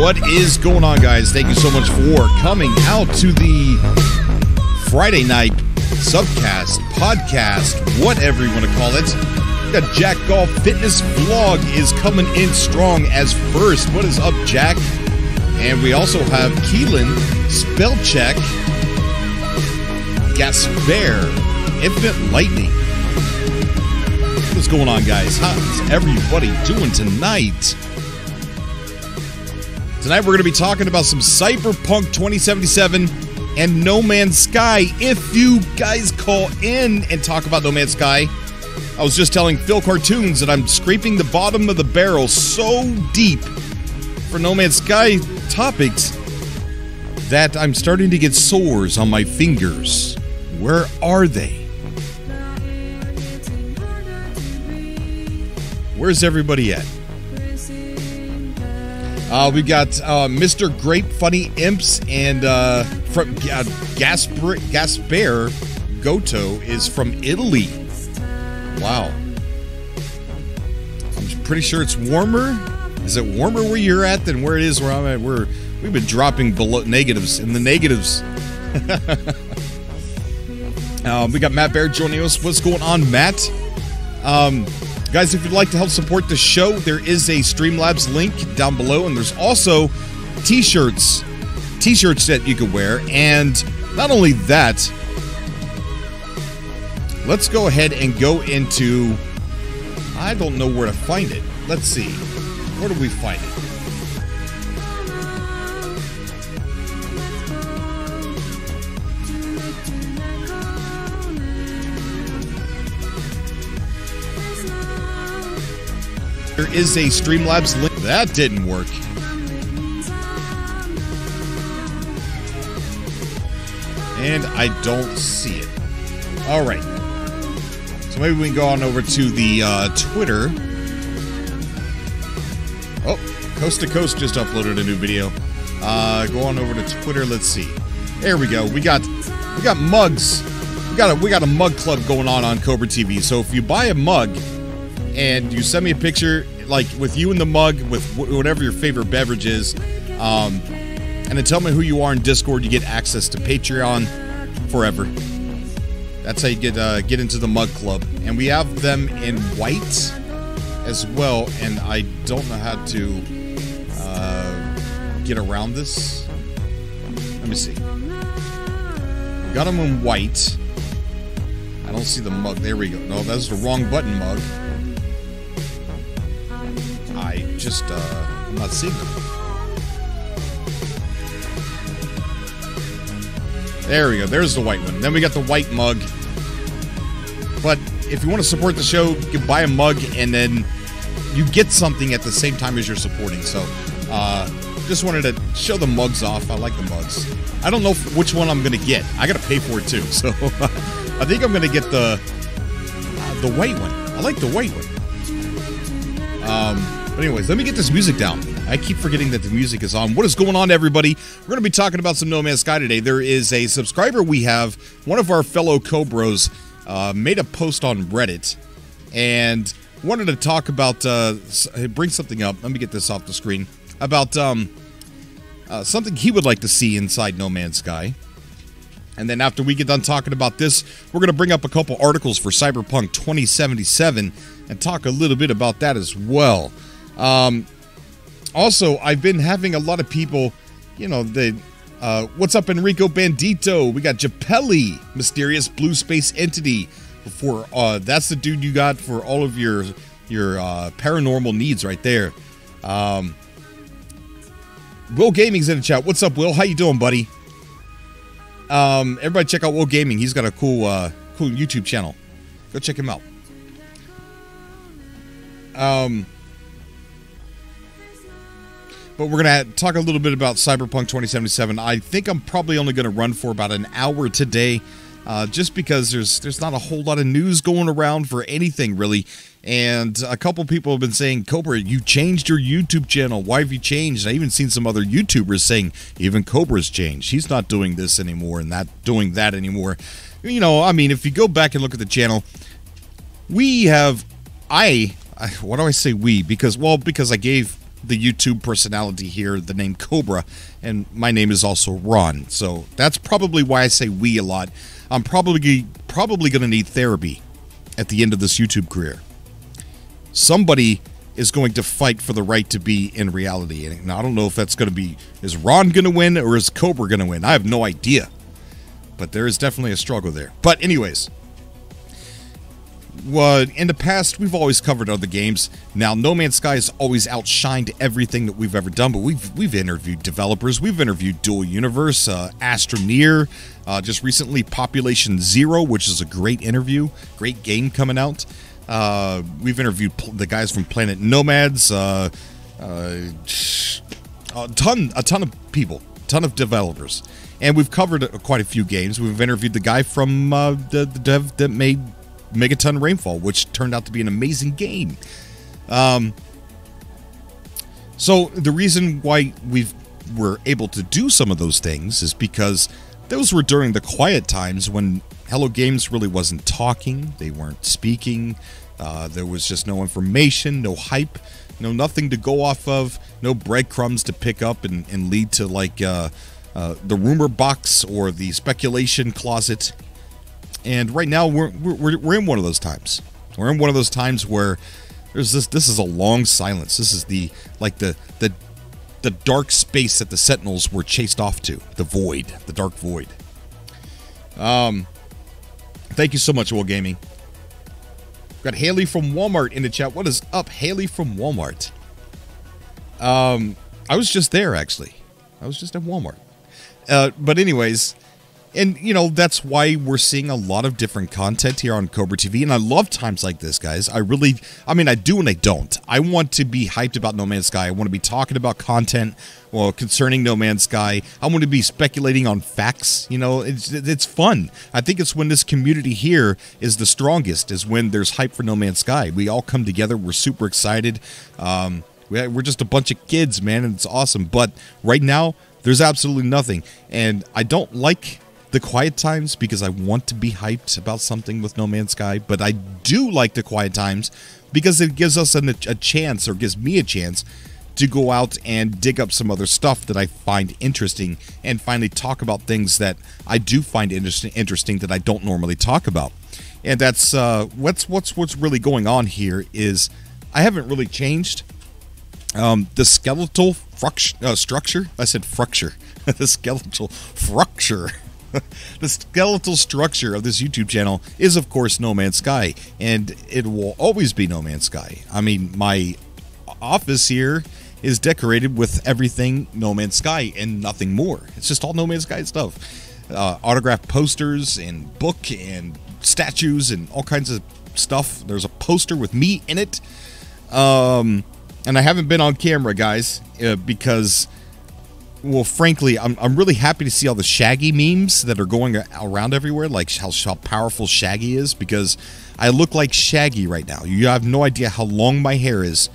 What is going on, guys? Thank you so much for coming out to the Friday night Subcast, podcast, whatever you want to call it. The Jack Golf Fitness vlog is coming in strong as first. What is up, Jack? And we also have Keelan, Spellcheck, Gasper, Infinite Lightning. What's going on, guys? How's everybody doing tonight? Tonight we're going to be talking about some Cyberpunk 2077 and No Man's Sky. If you guys call in and talk about No Man's Sky, I was just telling Phil Cartoons that I'm scraping the bottom of the barrel so deep for No Man's Sky topics that I'm starting to get sores on my fingers. Where are they? Where's everybody at? We got Mr. Grape Funny Imps and from Gasper Goto is from Italy. Wow. I'm pretty sure it's warmer. Is it warmer where you're at than where it is where I'm at? We've been dropping below negatives in the negatives. We got Matt Baird joining us. What's going on, Matt? Guys, if you'd like to help support the show, there is a Streamlabs link down below, and there's also t-shirts that you can wear. And not only that, let's go ahead and go into, I don't know where to find it. Let's see. Where do we find it? There is a Streamlabs link. That didn't work. And I don't see it. All right. So maybe we can go on over to the Twitter. Oh, Coast to Coast just uploaded a new video. Go on over to Twitter. Let's see. There we go. We got mugs. We got a mug club going on Cobra TV. So if you buy a mug and you send me a picture, like with you in the mug, with whatever your favorite beverage is, and then tell me who you are in Discord, you get access to Patreon forever. That's how you get into the mug club. And we have them in white as well, and I don't know how to get around this. Let me see. We got them in white. I don't see the mug. There we go. No, that's the wrong button mug. I'm not seeing them. There we go. There's the white one. Then we got the white mug. But if you want to support the show, you can buy a mug and then you get something at the same time as you're supporting. So, just wanted to show the mugs off. I like the mugs. I don't know which one I'm going to get. I got to pay for it too. So, I think I'm going to get the white one. I like the white one. But anyways, let me get this music down. I keep forgetting that the music is on. What is going on, everybody? We're going to be talking about some No Man's Sky today. There is a subscriber we have. One of our fellow Cobras made a post on Reddit and wanted to talk about, bring something up. Let me get this off the screen. About something he would like to see inside No Man's Sky. And then after we get done talking about this, we're going to bring up a couple articles for Cyberpunk 2077 and talk a little bit about that as well. Also, I've been having a lot of people, you know, what's up, Enrico Bandito? We got Japelli, Mysterious Blue Space Entity. That's the dude you got for all of your paranormal needs right there. Will Gaming's in the chat. What's up, Will? How you doing, buddy? Everybody check out Will Gaming. He's got a cool YouTube channel. Go check him out. But we're going to talk a little bit about Cyberpunk 2077. I think I'm probably only going to run for about an hour today, just because there's not a whole lot of news going around for anything, really. And a couple people have been saying, Cobra, you changed your YouTube channel. Why have you changed? I even seen some other YouTubers saying, even Cobra's changed. He's not doing this anymore and not doing that anymore. You know, I mean, if you go back and look at the channel, we have, why do I say we? Because I gave the YouTube personality here, the name Cobra, and my name is also Ron. So that's probably why I say we a lot. I'm probably going to need therapy at the end of this YouTube career. Somebody is going to fight for the right to be in reality, and I don't know if that's going to be, is Ron going to win or is Cobra going to win? I have no idea, but there is definitely a struggle there. But anyways, in the past, we've always covered other games. Now, No Man's Sky has always outshined everything that we've ever done, but we've interviewed developers. We've interviewed Dual Universe, Astroneer, just recently Population Zero, which is a great interview, great game coming out. We've interviewed the guys from Planet Nomads, a ton of people, a ton of developers, and we've covered quite a few games. We've interviewed the guy from the dev that made Megaton Rainfall, which turned out to be an amazing game. So the reason why we're able to do some of those things is because those were during the quiet times when Hello Games really wasn't talking, they weren't speaking, there was just no information, no hype, nothing to go off of, no breadcrumbs to pick up and lead to like the rumor box or the speculation closet. And right now we're in one of those times. We're in one of those times where there's this is a long silence. This is the dark space that the Sentinels were chased off to, the void, the dark void. Thank you so much, Will Gaming. Got Haley from Walmart in the chat. What is up, Haley from Walmart? I was just there, actually. I was just at Walmart. But anyways, and that's why we're seeing a lot of different content here on Cobra TV, and I love times like this, guys. I do and I don't. I want to be hyped about No Man's Sky. I want to be talking about content, concerning No Man's Sky. I want to be speculating on facts. It's fun. I think it's when this community here is the strongest, is when there's hype for No Man's Sky. We all come together. We're super excited. We're just a bunch of kids, man, and it's awesome. But right now, there's absolutely nothing, and I don't like the quiet times because I want to be hyped about something with No Man's Sky, but I do like the quiet times because it gives us a chance, or gives me a chance, to go out and dig up some other stuff that I find interesting and finally talk about things that I do find interesting that I don't normally talk about. And that's what's really going on here is I haven't really changed. The skeletal structure. I said fructure. The skeletal fructure. The skeletal structure of this YouTube channel is, of course, No Man's Sky, and it will always be No Man's Sky. I mean, my office here is decorated with everything No Man's Sky and nothing more. It's just all No Man's Sky stuff. Autographed posters and book and statues and all kinds of stuff. There's a poster with me in it. And I haven't been on camera, guys, because, well, frankly, I'm really happy to see all the Shaggy memes that are going around everywhere, like how powerful Shaggy is, because I look like Shaggy right now. You have no idea how long my hair is.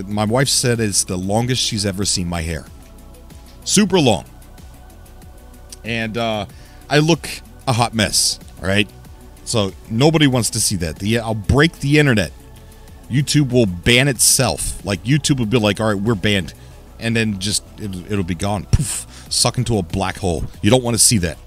My wife said it's the longest she's ever seen my hair. Super long. And I look a hot mess, all right? So nobody wants to see that. I'll break the internet. YouTube will ban itself. Like, YouTube will be like, all right, we're banned. And then just, it'll be gone. Poof. Suck into a black hole. You don't want to see that.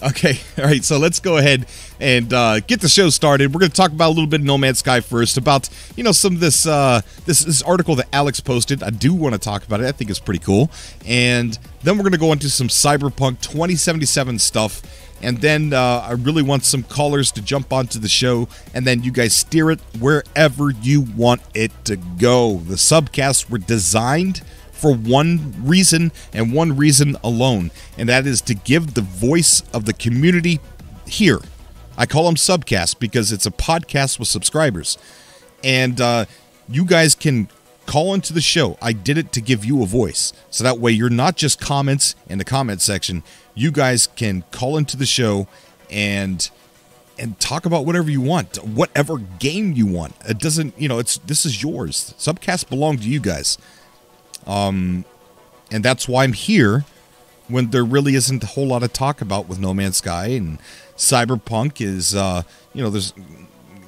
Okay, all right, so let's go ahead and get the show started. We're going to talk about a little bit of No Man's Sky first, about, some of this this article that Alex posted. I do want to talk about it. I think it's pretty cool. And then we're going to go into some Cyberpunk 2077 stuff. And then I really want some callers to jump onto the show, and then you guys steer it wherever you want it to go. The subcasts were designed for one reason and one reason alone, and that is to give the voice of the community here. I call them subcasts because it's a podcast with subscribers. And you guys can call into the show. I did it to give you a voice, so that way you're not just comments in the comment section. You guys can call into the show and talk about whatever you want, whatever game you want. It doesn't, this is yours. Subcasts belong to you guys. And that's why I'm here when there really isn't a whole lot of talk about with No Man's Sky, and Cyberpunk is,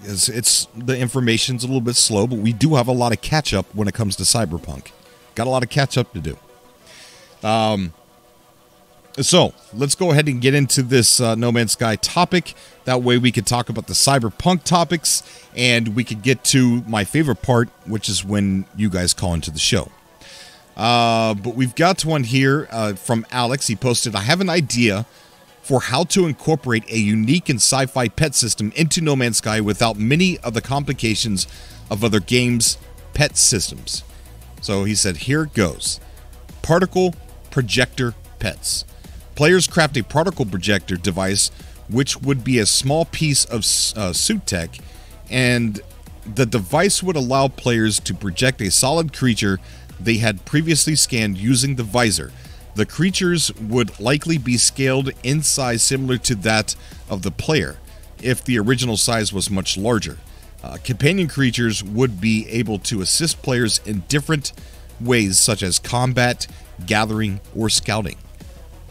it's the information's a little bit slow, but we do have a lot of catch up when it comes to Cyberpunk. Got a lot of catch up to do. So let's go ahead and get into this No Man's Sky topic. That way we could talk about the Cyberpunk topics, and we could get to my favorite part, which is when you guys call into the show. But we've got one here from Alex. He posted, I have an idea for how to incorporate a unique and sci-fi pet system into No Man's Sky without many of the complications of other games' pet systems. So he said, here it goes. Particle projector pets. Players craft a particle projector device, which would be a small piece of suit tech, and the device would allow players to project a solid creature they had previously scanned using the visor. The creatures would likely be scaled in size similar to that of the player, if the original size was much larger. Companion creatures would be able to assist players in different ways, such as combat, gathering, or scouting.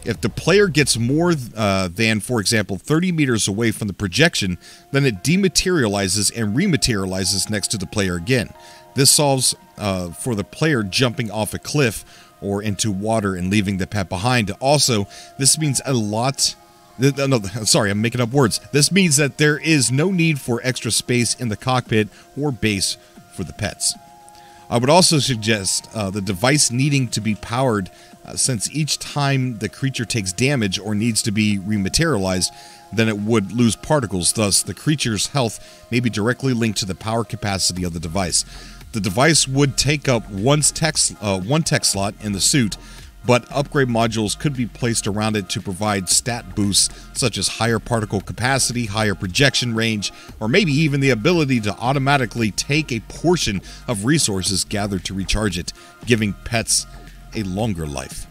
If the player gets more than, for example, 30 meters away from the projection, then it dematerializes and rematerializes next to the player again. This solves for the player jumping off a cliff or into water and leaving the pet behind. Also, this means a lot... No, sorry, I'm making up words. This means that there is no need for extra space in the cockpit or base for the pets. I would also suggest the device needing to be powered since each time the creature takes damage or needs to be rematerialized, then it would lose particles. Thus, the creature's health may be directly linked to the power capacity of the device. The device would take up one tech slot in the suit, but upgrade modules could be placed around it to provide stat boosts such as higher particle capacity, higher projection range, or maybe even the ability to automatically take a portion of resources gathered to recharge it, giving pets a longer life.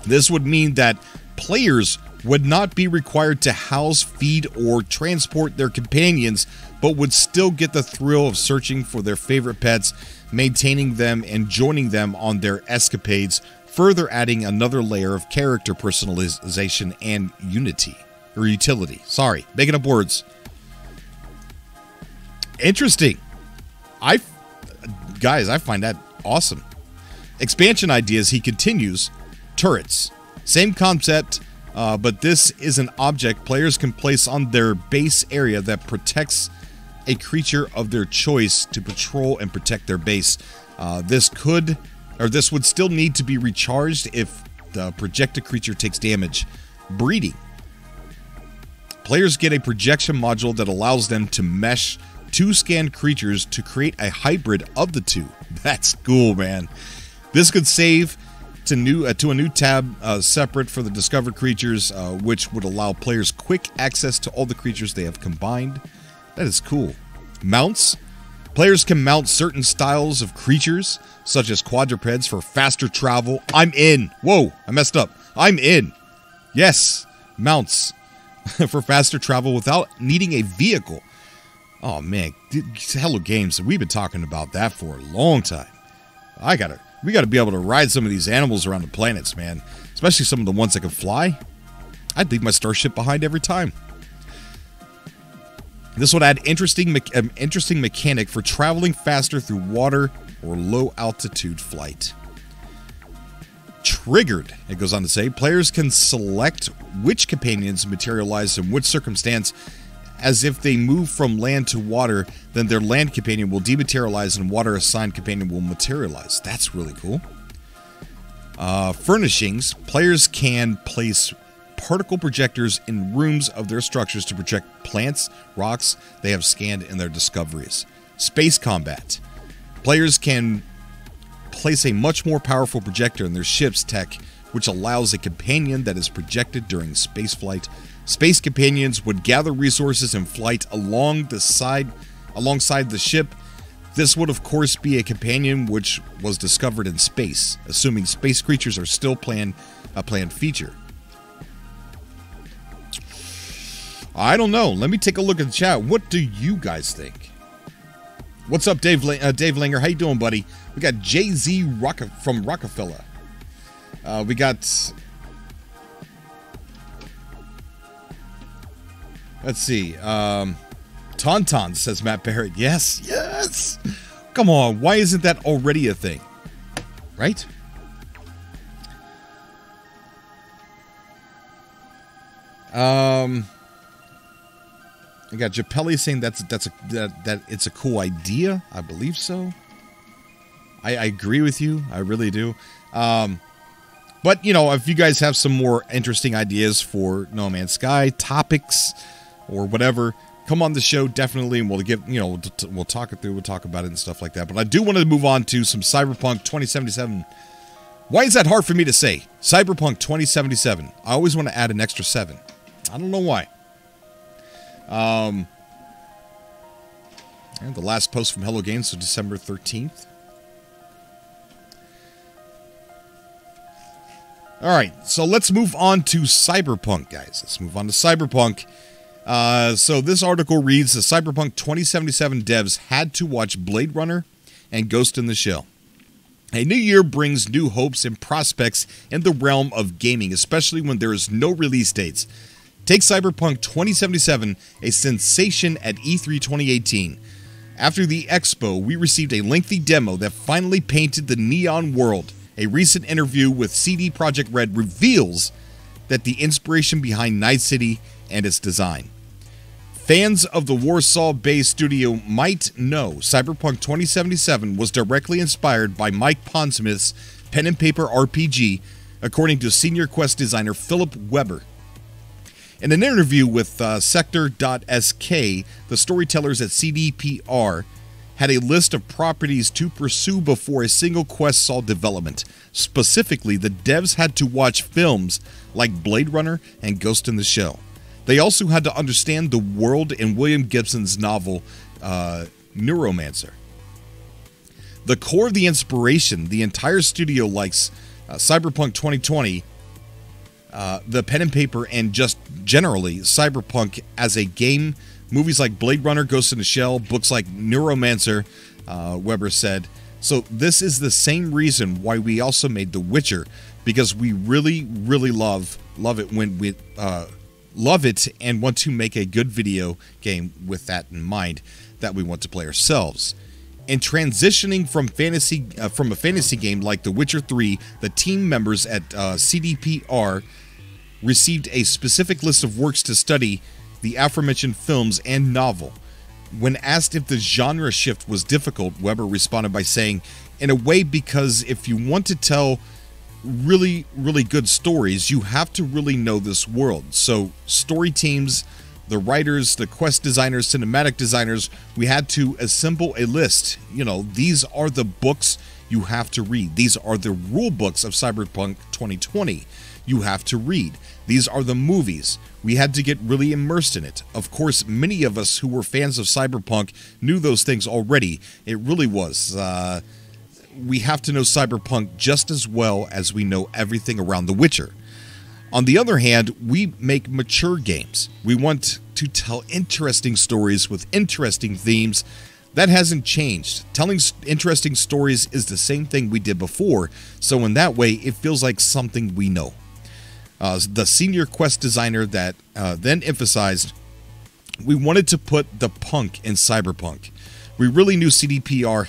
This would mean that players would not be required to house, feed, or transport their companions, but would still get the thrill of searching for their favorite pets, maintaining them, and joining them on their escapades, further adding another layer of character personalization and utility. Sorry, making up words. Interesting. Guys, I find that awesome. Expansion ideas, he continues. Turrets. Same concept, but this is an object players can place on their base area that protects a creature of their choice to patrol and protect their base. This would still need to be recharged if the projected creature takes damage. Breeding. Players get a projection module that allows them to mesh two scanned creatures to create a hybrid of the two. That's cool, man. This could save to a new tab separate for the discovered creatures, which would allow players quick access to all the creatures they have combined. That is cool. Mounts. Players can mount certain styles of creatures, such as quadrupeds, for faster travel. I'm in. Whoa, I messed up. I'm in. Yes, mounts for faster travel without needing a vehicle. Oh, man. Hello Games, we've been talking about that for a long time. We gotta be able to ride some of these animals around the planets, man. Especially some of the ones that can fly. I'd leave my starship behind every time. This would add interesting mechanic for traveling faster through water or low altitude flight. Triggered, it goes on to say, players can select which companions materialize in which circumstance. As if they move from land to water, then their land companion will dematerialize and water assigned companion will materialize. That's really cool. Furnishings. Players can place particle projectors in rooms of their structures to project plants, rocks they have scanned in their discoveries. Space combat. Players can place a much more powerful projector in their ship's tech, which allows a companion that is projected during spaceflight. Space companions would gather resources in flight alongside the ship. This would, of course, be a companion which was discovered in space, assuming space creatures are still a planned feature. I don't know. Let me take a look at the chat. What do you guys think? What's up, Dave Langer? How you doing, buddy? We got Jay-Z from Rockefeller. We got Let's see. Tauntaun, says Matt Barrett. Yes, yes. Come on, why isn't that already a thing? Right? I got Japelli saying that it's a cool idea. I believe so. I agree with you. I really do. But, you know, if you guys have some more interesting ideas for No Man's Sky, topics, or whatever, come on the show, definitely, and we'll give, you know, we'll talk it through, we'll talk about it and stuff like that. But I do want to move on to some Cyberpunk 2077. Why is that hard for me to say? Cyberpunk 2077. I always want to add an extra 7. I don't know why. And the last post from Hello Games, so December 13th. All right, so let's move on to Cyberpunk, guys. Let's move on to Cyberpunk. So this article reads, the Cyberpunk 2077 devs had to watch Blade Runner and Ghost in the Shell. A new year brings new hopes and prospects in the realm of gaming, especially when there is no release dates. Take Cyberpunk 2077, a sensation at E3 2018. After the expo, we received a lengthy demo that finally painted the neon world. A recent interview with CD Projekt Red reveals that the inspiration behind Night City and its design. Fans of the Warsaw-based studio might know Cyberpunk 2077 was directly inspired by Mike Pondsmith's pen and paper RPG, according to senior quest designer Philip Weber. In an interview with Sector.sk, the storytellers at CDPR had a list of properties to pursue before a single quest saw development. Specifically, the devs had to watch films like Blade Runner and Ghost in the Shell. They also had to understand the world in William Gibson's novel, Neuromancer. The core of the inspiration, the entire studio likes Cyberpunk 2020, the pen and paper, and just generally Cyberpunk as a game. Movies like Blade Runner, Ghost in the Shell, books like Neuromancer, Weber said. So this is the same reason why we also made The Witcher, because we really, really love it when we love it and want to make a good video game with that in mind that we want to play ourselves. In transitioning from a fantasy game like The Witcher 3, the team members at CDPR received a specific list of works to study the aforementioned films and novel. When asked if the genre shift was difficult, Weber responded by saying, in a way, because if you want to tell really, really good stories, you have to really know this world. So story teams, the writers, the quest designers, cinematic designers, we had to assemble a list. You know, these are the books you have to read. These are the rule books of Cyberpunk 2020 you have to read. These are the movies. We had to get really immersed in it. Of course, many of us who were fans of Cyberpunk knew those things already. It really was. We have to know Cyberpunk just as well as we know everything around The Witcher. On the other hand, we make mature games. We want to tell interesting stories with interesting themes. That hasn't changed. Telling interesting stories is the same thing we did before, so in that way, it feels like something we know. The senior quest designer that then emphasized, we wanted to put the punk in Cyberpunk. We really knew CDPR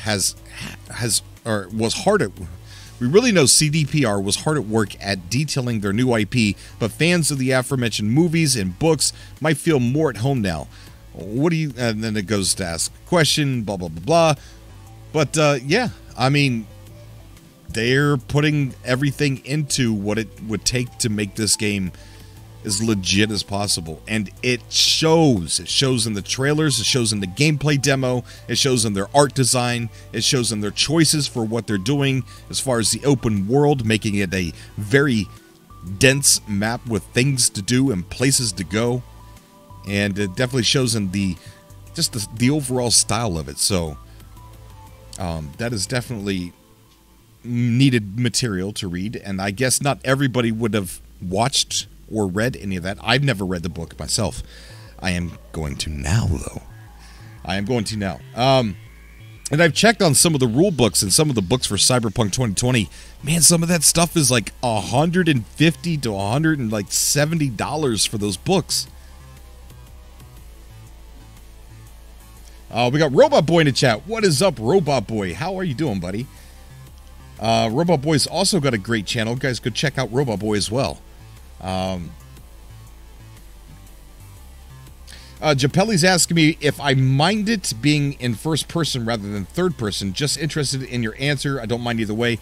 was hard at work at detailing their new IP, but fans of the aforementioned movies and books might feel more at home now. What do you? And then it goes to ask a question, blah blah blah blah. But yeah, I mean, they're putting everything into what it would take to make this game as legit as possible, and it shows. It shows in the trailers, it shows in the gameplay demo, it shows in their art design, it shows in their choices for what they're doing as far as the open world, making it a very dense map with things to do and places to go, and it definitely shows in the overall style of it. So that is definitely needed material to read, and I guess not everybody would have watched or read any of that. I've never read the book myself. I am going to now, though. I am going to now. And I've checked on some of the rule books and some of the books for Cyberpunk 2020. Man, some of that stuff is like $150 to $170 for those books. We got Robot Boy in the chat. What is up, Robot Boy? How are you doing, buddy? Robot Boy's also got a great channel. You guys could check out Robot Boy as well. Japelli's asking me if I mind it being in first person rather than third person. Just interested in your answer. I don't mind either way.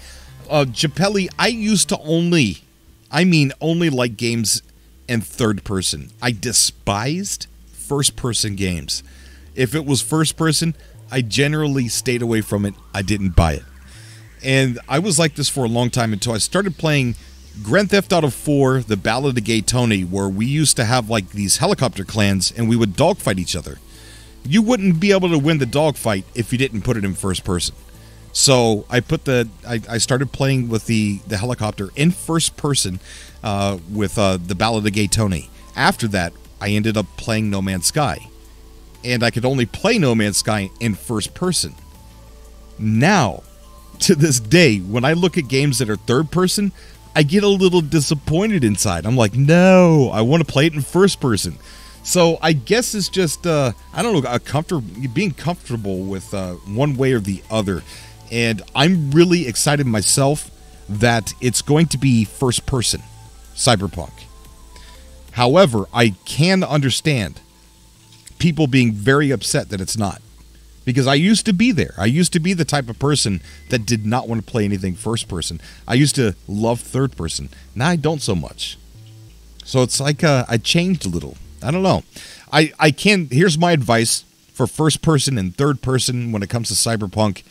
Japelli, I used to only like games in third person. I despised first person games. If it was first person, I generally stayed away from it. I didn't buy it. And I was like this for a long time until I started playing Grand Theft Auto 4, The Ballad of Gay Tony, where we used to have like these helicopter clans and we would dogfight each other. You wouldn't be able to win the dogfight if you didn't put it in first person. So I started playing with the helicopter in first person with The Ballad of Gay Tony. After that, I ended up playing No Man's Sky. And I could only play No Man's Sky in first person. Now, to this day, when I look at games that are third person, I get a little disappointed inside. I'm like, no, I want to play it in first person. So I guess it's just, I don't know, being comfortable with one way or the other. And I'm really excited myself that it's going to be first person, Cyberpunk. However, I can understand people being very upset that it's not. Because I used to be there. I used to be the type of person that did not want to play anything first person. I used to love third person. Now I don't so much. So it's like I changed a little. I don't know. Here's my advice for first person and third person when it comes to Cyberpunk.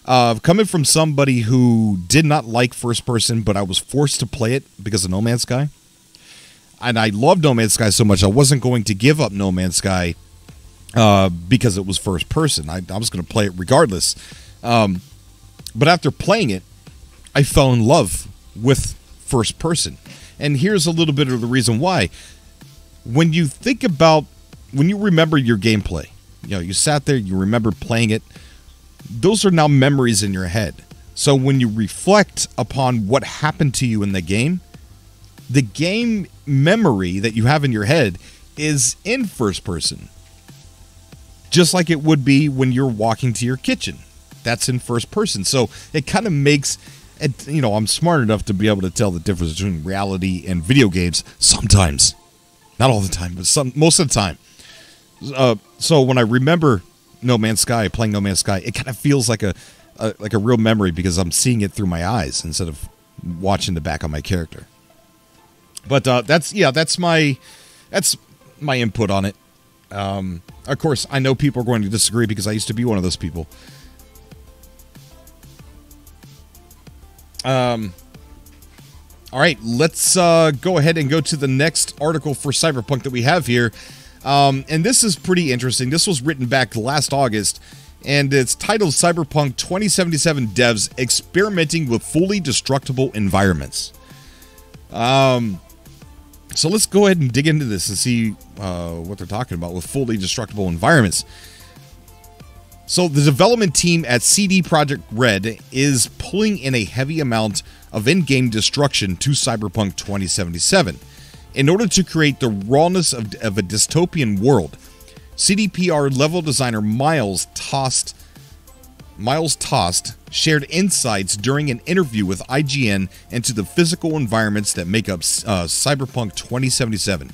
Coming from somebody who did not like first person, but I was forced to play it because of No Man's Sky. And I loved No Man's Sky so much I wasn't going to give up No Man's Sky because it was first person. I was going to play it regardless. But after playing it, I fell in love with first person. And here's a little bit of the reason why. When you remember your gameplay, you sat there, you remember playing it, those are now memories in your head. So when you reflect upon what happened to you in the game memory that you have in your head is in first person. Just like it would be when you're walking to your kitchen. That's in first person. So it kind of makes it, I'm smart enough to be able to tell the difference between reality and video games sometimes. Not all the time, but most of the time. So when I remember No Man's Sky, playing No Man's Sky, it kind of feels like a real memory because I'm seeing it through my eyes instead of watching the back of my character. But that's my input on it. Of course, I know people are going to disagree because I used to be one of those people. All right, let's go ahead and go to the next article for Cyberpunk that we have here. And this is pretty interesting. This was written back last August, and it's titled Cyberpunk 2077 Devs Experimenting with Fully Destructible Environments. So let's go ahead and dig into this and see what they're talking about with fully destructible environments. So the development team at CD Projekt Red is pulling in a heavy amount of in-game destruction to Cyberpunk 2077 in order to create the rawness of a dystopian world. CDPR level designer Miles Tost shared insights during an interview with IGN into the physical environments that make up Cyberpunk 2077.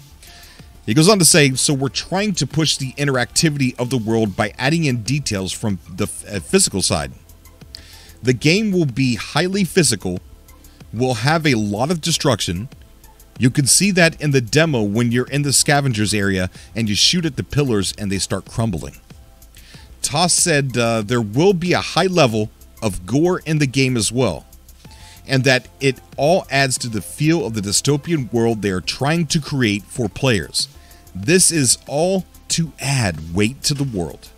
He goes on to say, so we're trying to push the interactivity of the world by adding in details from the physical side. The game will be highly physical, will have a lot of destruction. You can see that in the demo when you're in the scavengers area and you shoot at the pillars and they start crumbling. Toss said there will be a high level of gore in the game as well, and that it all adds to the feel of the dystopian world they are trying to create for players. This is all to add weight to the world.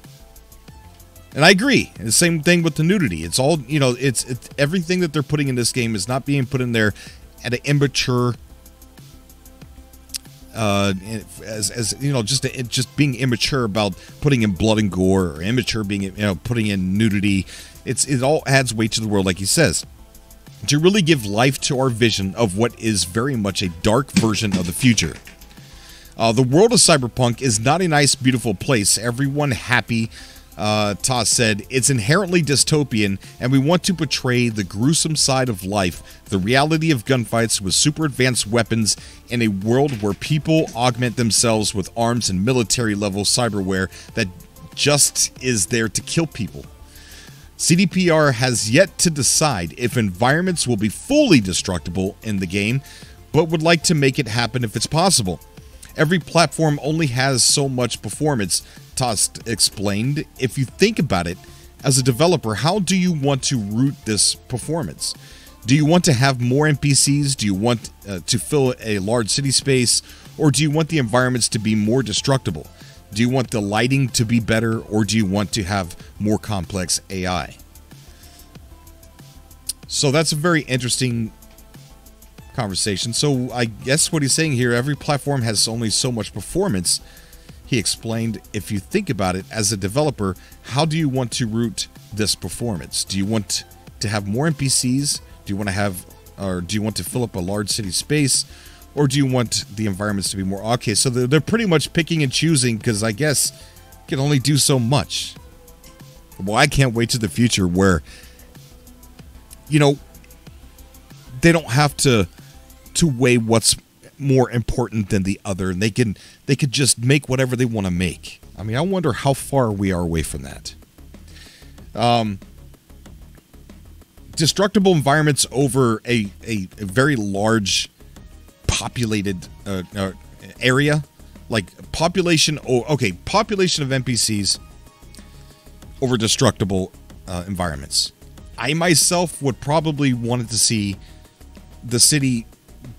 And I agree. And the same thing with the nudity. It's all, it's everything that they're putting in this game is not being put in there at an immature just being immature about putting in blood and gore, or immature being, putting in nudity. It all adds weight to the world, like he says, to really give life to our vision of what is very much a dark version of the future. The world of Cyberpunk is not a nice, beautiful place. Everyone happy Toss said, it's inherently dystopian, and we want to portray the gruesome side of life, the reality of gunfights with super advanced weapons in a world where people augment themselves with arms and military-level cyberware that just is there to kill people. CDPR has yet to decide if environments will be fully destructible in the game, but would like to make it happen if it's possible. Every platform only has so much performance, Tost explained. If you think about it, as a developer, how do you want to route this performance? Do you want to have more NPCs? Do you want to fill a large city space? Or do you want the environments to be more destructible? Do you want the lighting to be better? Or do you want to have more complex AI? So that's a very interesting conversation. So I guess what he's saying here, every platform has only so much performance. He explained, if you think about it, as a developer, how do you want to route this performance? Do you want to have more NPCs? Do you want to have, or do you want to fill up a large city space? Or do you want the environments to be more? Okay, so they're pretty much picking and choosing, because I guess you can only do so much. Well, I can't wait to the future where, you know, they don't have to weigh what's more important than the other, and they could just make whatever they want to make. I mean, I wonder how far we are away from that. Destructible environments over a very large populated area, like population. Population of NPCs over destructible environments. I myself would probably wanted to see the city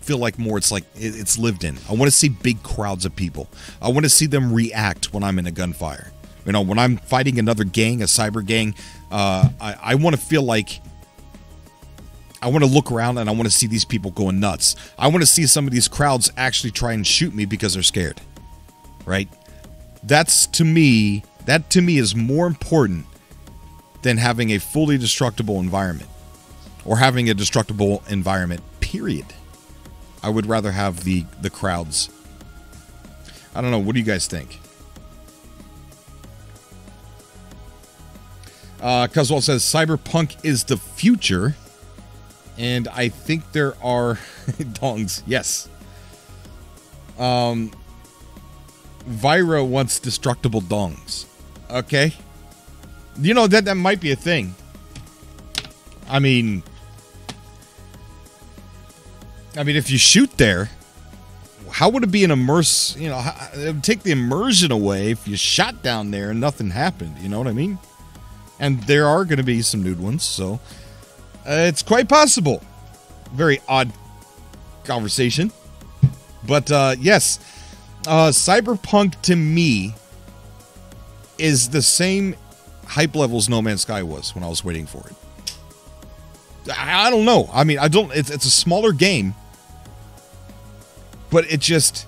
feel like more it's lived in. I want to see big crowds of people. I want to see them react when I'm in a gunfire. You know, when I'm fighting another gang, a cyber gang, I want to feel like I want to look around and I want to see these people going nuts. I want to see some of these crowds actually try and shoot me because they're scared. Right? That to me is more important than having a fully destructible environment or having a destructible environment, period. I would rather have the crowds. I don't know. What do you guys think? Cuzwell says Cyberpunk is the future, and I think there are dongs. Yes. Vira wants destructible dongs. Okay. You know, that might be a thing. I mean, if you shoot there, how would it be an immerse? You know, it would take the immersion away if you shot down there and nothing happened. You know what I mean? And there are going to be some nude ones, so it's quite possible. Very odd conversation, but yes, Cyberpunk to me is the same hype levels No Man's Sky was when I was waiting for it. I don't know. I mean, it's a smaller game. But it just,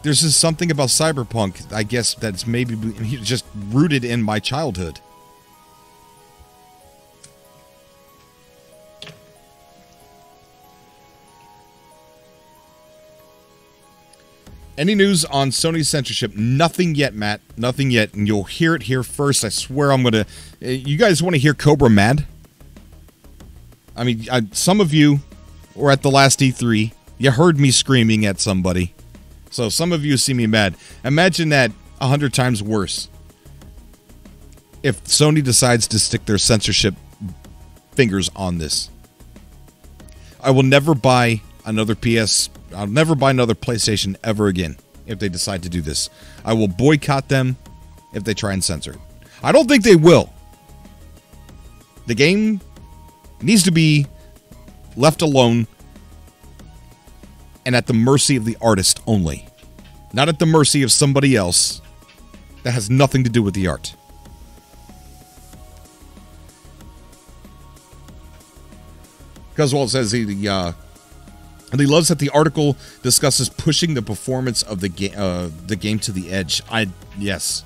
there's just something about Cyberpunk, I guess, that's maybe just rooted in my childhood. Any news on Sony's censorship? Nothing yet, Matt. Nothing yet. And you'll hear it here first. I swear I'm going to... You guys want to hear Cobra mad? I mean, some of you were at the last E3. You heard me screaming at somebody. So some of you see me mad. Imagine that 100 times worse. If Sony decides to stick their censorship fingers on this. I will never buy another I'll never buy another PlayStation ever again if they decide to do this. I will boycott them if they try and censor it. I don't think they will. The game needs to be left alone and at the mercy of the artist only. Not at the mercy of somebody else that has nothing to do with the art. Cuzwalt says he loves that the article discusses pushing the performance of the game to the edge. Yes.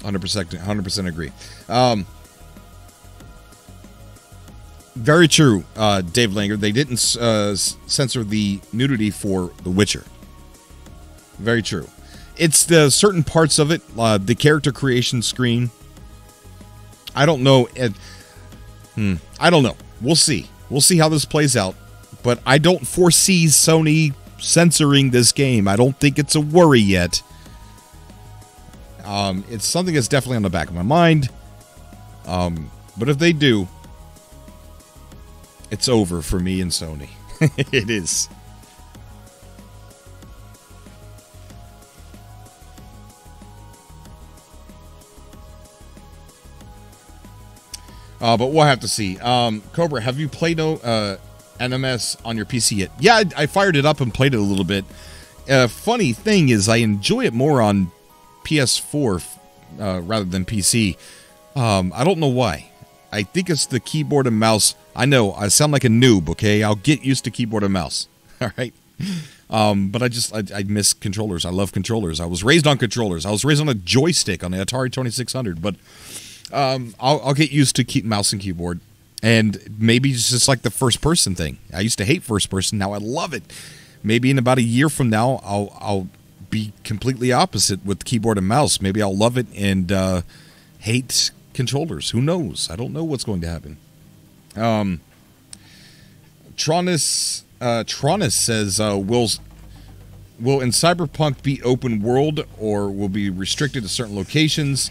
100% agree. Very true, Dave Langer. They didn't censor the nudity for The Witcher. Very true. It's the certain parts of it, the character creation screen. I don't know. I don't know. We'll see. We'll see how this plays out. But I don't foresee Sony censoring this game. I don't think it's a worry yet. It's something that's definitely on the back of my mind. But if they do, it's over for me and Sony. It is. But we'll have to see. Cobra, have you played NMS on your PC yet? Yeah, I fired it up and played it a little bit. Funny thing is, I enjoy it more on PS4 rather than PC. I don't know why. I think it's the keyboard and mouse. I know, I sound like a noob, okay? I'll get used to keyboard and mouse. All right? But I miss controllers. I love controllers. I was raised on controllers. I was raised on a joystick on the Atari 2600, but I'll get used to mouse and keyboard. And maybe it's just like the first-person thing. I used to hate first-person. Now I love it. Maybe in about a year from now, I'll be completely opposite with keyboard and mouse. Maybe I'll love it and hate controllers. Who knows? I don't know what's going to happen. Tronus says, will in Cyberpunk be open world or will be restricted to certain locations?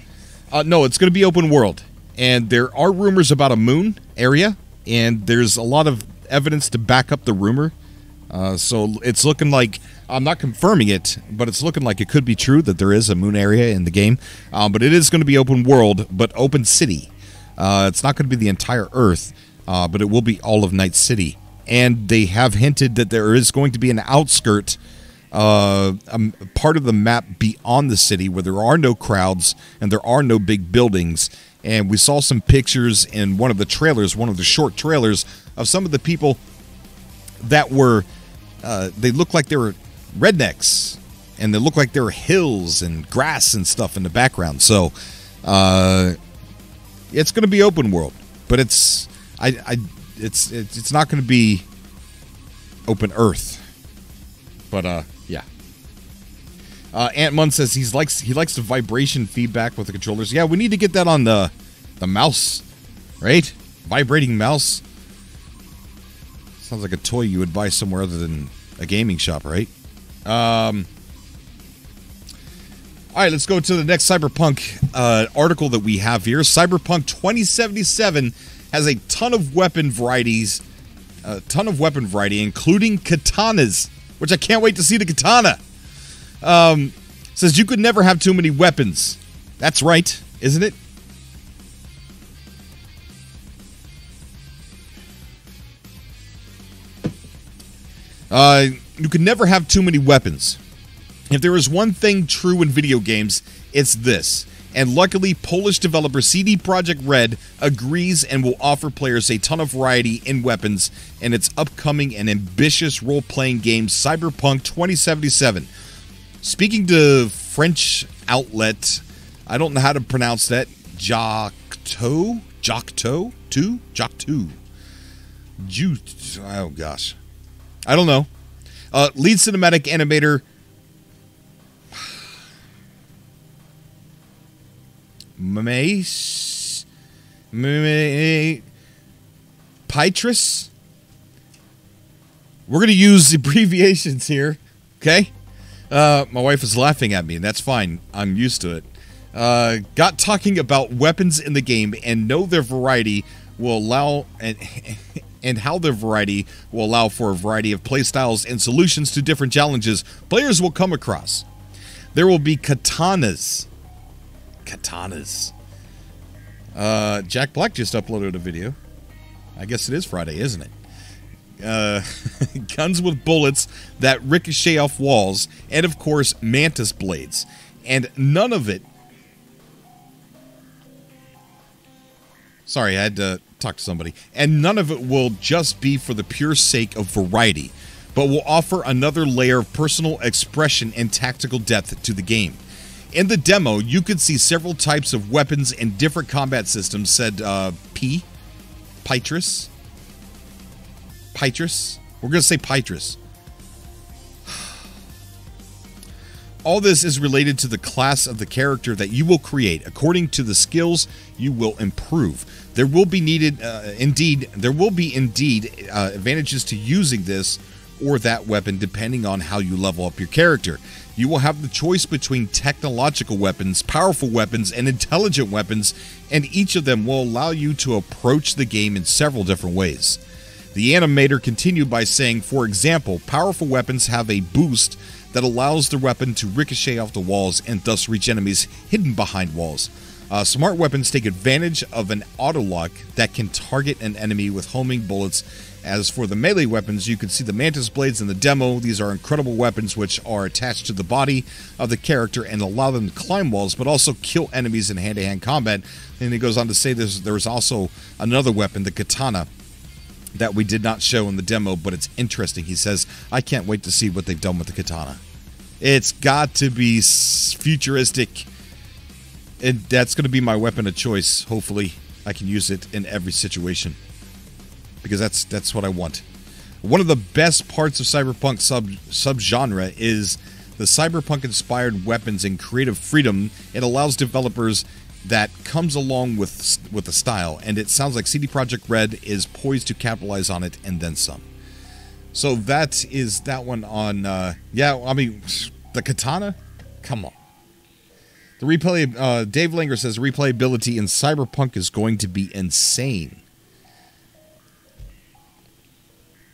No, it's going to be open world. And there are rumors about a moon area, and there's a lot of evidence to back up the rumor. So it's looking like, I'm not confirming it, but it's looking like it could be true that there is a moon area in the game. But it is going to be open world, but open city. It's not going to be the entire Earth, but it will be all of Night City. And they have hinted that there is going to be an outskirt, part of the map beyond the city where there are no crowds and there are no big buildings. And we saw some pictures in one of the trailers, one of the short trailers, of some of the people that were, they looked like they were rednecks, and they looked like there were hills and grass and stuff in the background. So, it's going to be open world, but it's not going to be open earth. But yeah. Ant Mun says he likes the vibration feedback with the controllers. Yeah, we need to get that on the mouse, right? Vibrating mouse. Sounds like a toy you would buy somewhere other than a gaming shop, right? All right, let's go to the next Cyberpunk article that we have here. Cyberpunk 2077 has a ton of weapon varieties, including katanas, which I can't wait to see the katana. Says you could never have too many weapons. That's right, isn't it? You could never have too many weapons. If there is one thing true in video games, it's this. And luckily, Polish developer CD Projekt Red agrees and will offer players a ton of variety in weapons in its upcoming and ambitious role-playing game Cyberpunk 2077. Speaking to French outlet, I don't know how to pronounce that, Jocto? Oh gosh. I don't know. Lead cinematic animator Petrus. We're going to use abbreviations here, okay? My wife is laughing at me, and that's fine. I'm used to it. Got talking about weapons in the game and know their variety will allow and how their variety will allow for a variety of playstyles and solutions to different challenges players will come across. There will be katanas. Jack Black just uploaded a video. I guess it is Friday, isn't it? Guns with bullets that ricochet off walls, and of course, mantis blades. And none of it... Sorry, I had to talk to somebody. And none of it will just be for the pure sake of variety, but will offer another layer of personal expression and tactical depth to the game. In the demo, you could see several types of weapons and different combat systems, said Petrus. We're going to say Petrus. All this is related to the class of the character that you will create. According to the skills you will improve. There will be advantages to using this or that weapon depending on how you level up your character. You will have the choice between technological weapons, powerful weapons, and intelligent weapons, and each of them will allow you to approach the game in several different ways. The animator continued by saying, for example, powerful weapons have a boost that allows the weapon to ricochet off the walls and thus reach enemies hidden behind walls. Smart weapons take advantage of an auto-lock that can target an enemy with homing bullets. As for the melee weapons, you can see the Mantis Blades in the demo. These are incredible weapons which are attached to the body of the character and allow them to climb walls, but also kill enemies in hand-to-hand combat. And he goes on to say there's also another weapon, the Katana, that we did not show in the demo, but it's interesting. He says, I can't wait to see what they've done with the Katana. It's got to be futuristic. And that's going to be my weapon of choice. Hopefully, I can use it in every situation. Because that's what I want. One of the best parts of Cyberpunk subgenre is the Cyberpunk-inspired weapons and creative freedom it allows developers that comes along with the style. And it sounds like CD Projekt Red is poised to capitalize on it and then some. So that is that one on... yeah, I mean, the Katana? Come on. The replay, Dave Langer says replayability in Cyberpunk is going to be insane.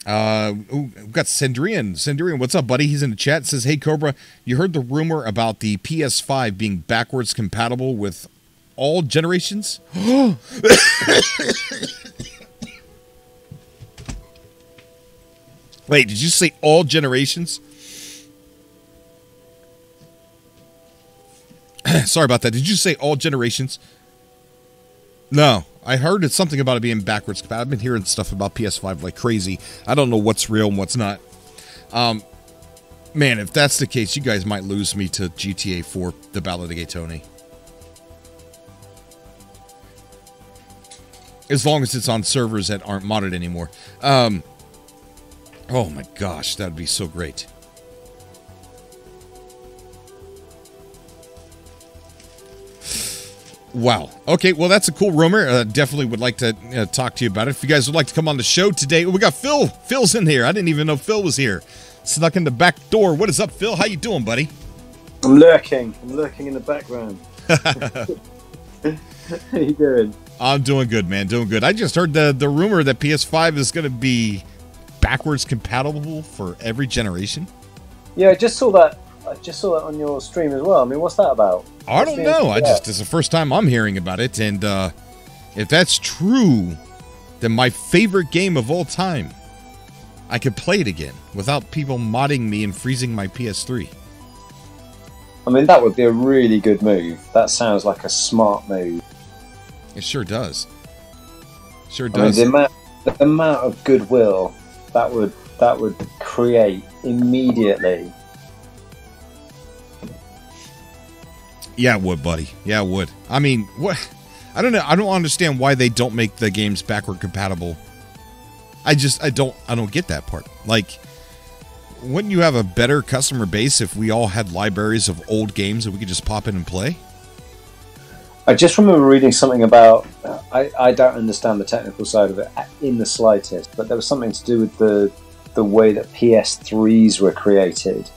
We've got Sendrian. Sendrian, what's up, buddy? He's in the chat. Says, hey, Cobra, you heard the rumor about the PS5 being backwards compatible with all generations? Wait, did you say all generations? Sorry about that. Did you say all generations? No. I heard it's something about it being backwards compatible. I've been hearing stuff about PS5 like crazy. I don't know what's real and what's not. Man, if that's the case, you guys might lose me to GTA 4, The Ballad of Gay Tony. As long as it's on servers that aren't modded anymore. Oh my gosh, that'd be so great. Wow. Okay, well, that's a cool rumor. Definitely would like to talk to you about it. If you guys would like to come on the show today, we got Phil. Phil's in here. I didn't even know Phil was here. Snuck in the back door. What is up, Phil? How you doing, buddy? I'm lurking. I'm lurking in the background. How you doing? I'm doing good, man. Doing good. I just heard the rumor that PS5 is going to be backwards compatible for every generation. Yeah, I just saw that on your stream as well. I mean, what's that about? I don't know. It's the first time I'm hearing about it, and if that's true, then my favorite game of all time, I could play it again without people modding me and freezing my PS3. I mean, that would be a really good move. That sounds like a smart move. It sure does. Sure does. I mean, the amount of goodwill that would create immediately. Yeah, it would, buddy. Yeah, it would. I mean, what? I don't know. I don't understand why they don't make the games backward compatible. I don't get that part. Like, wouldn't you have a better customer base if we all had libraries of old games that we could just pop in and play? I just remember reading something about, I don't understand the technical side of it in the slightest, but there was something to do with the way that PS3s were created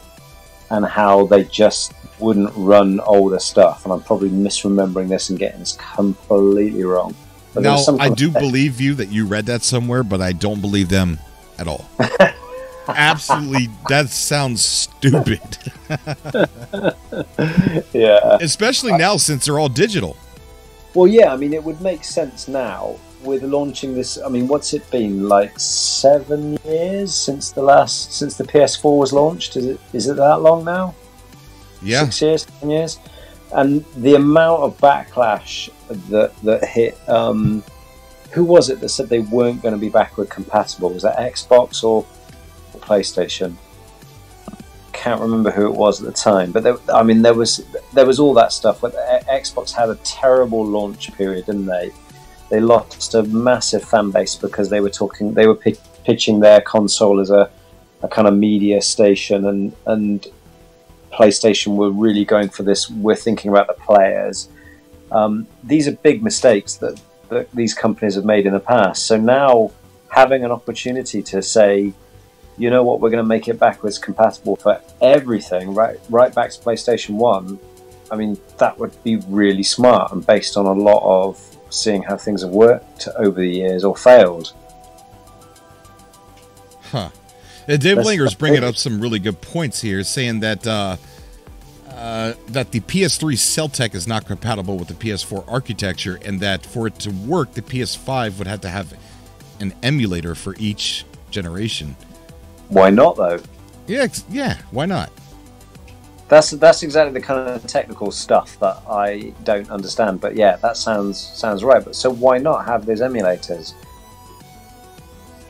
and how they just wouldn't run older stuff. And I'm probably misremembering this and getting this completely wrong. But now, I do believe you that you read that somewhere, but I don't believe them at all. Absolutely, that sounds stupid. Yeah. Especially now since they're all digital. Well, yeah, I mean, it would make sense now with launching this. I mean, what's it been, like 7 years since the PS4 was launched? Is it that long now? Yeah. 6 years, 7 years? And the amount of backlash that hit, who was it that said they weren't going to be backward compatible? Was that Xbox or PlayStation? Can't remember who it was at the time, but there was all that stuff. But Xbox had a terrible launch period, didn't they? They lost a massive fan base because they were pitching their console as a kind of media station, and PlayStation were really going for this. We're thinking about the players. These are big mistakes that these companies have made in the past. So now having an opportunity to say, you know what, we're going to make it backwards compatible for everything, right back to PlayStation 1. I mean, that would be really smart and based on a lot of seeing how things have worked over the years or failed. Huh. Dave Linger's bringing up some really good points here, saying that that the PS3 cell tech is not compatible with the PS4 architecture, and that for it to work, the PS5 would have to have an emulator for each generation. Why not, though? Yeah, why not? That's exactly the kind of technical stuff that I don't understand. But yeah, that sounds right. But so why not have those emulators?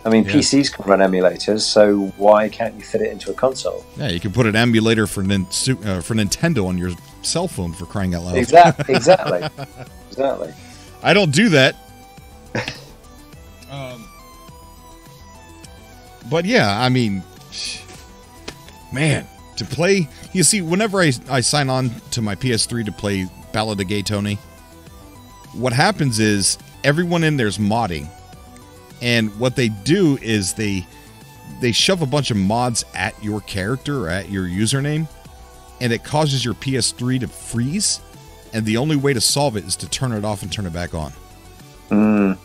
I mean, PCs can run emulators, so why can't you fit it into a console? Yeah, you can put an emulator for Nintendo on your cell phone, for crying out loud. Exactly. I don't do that. But yeah, I mean, man, to play... You see, whenever I sign on to my PS3 to play Ballad of Gay Tony, what happens is everyone in there's modding. And what they do is they shove a bunch of mods at your character or at your username, and it causes your PS3 to freeze. And the only way to solve it is to turn it off and turn it back on.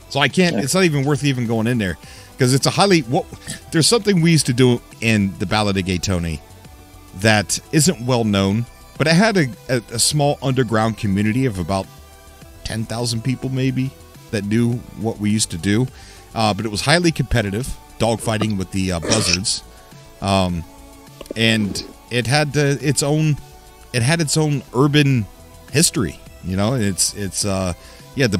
So I can't... It's not even worth even going in there. Because it's a highly... there's something we used to do in the Ballad of Gay Tony that isn't well known, but it had a small underground community of about 10,000 people maybe that knew what we used to do. But it was highly competitive, dogfighting with the buzzards, and it had its own urban history. You know, it's the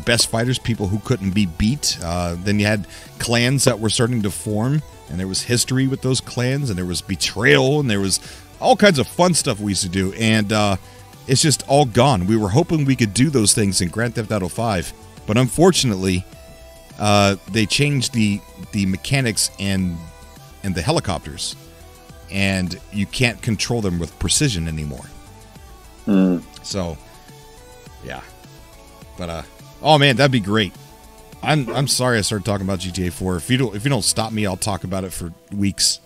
best fighters, people who couldn't be beat. Then you had clans that were starting to form, and there was history with those clans, and there was betrayal, and there was all kinds of fun stuff we used to do, and it's just all gone. We were hoping we could do those things in Grand Theft Auto 5, but unfortunately, they changed the mechanics and the helicopters, and you can't control them with precision anymore. So, yeah. But oh man, that'd be great. I'm sorry I started talking about GTA 4. If you don't stop me, I'll talk about it for weeks.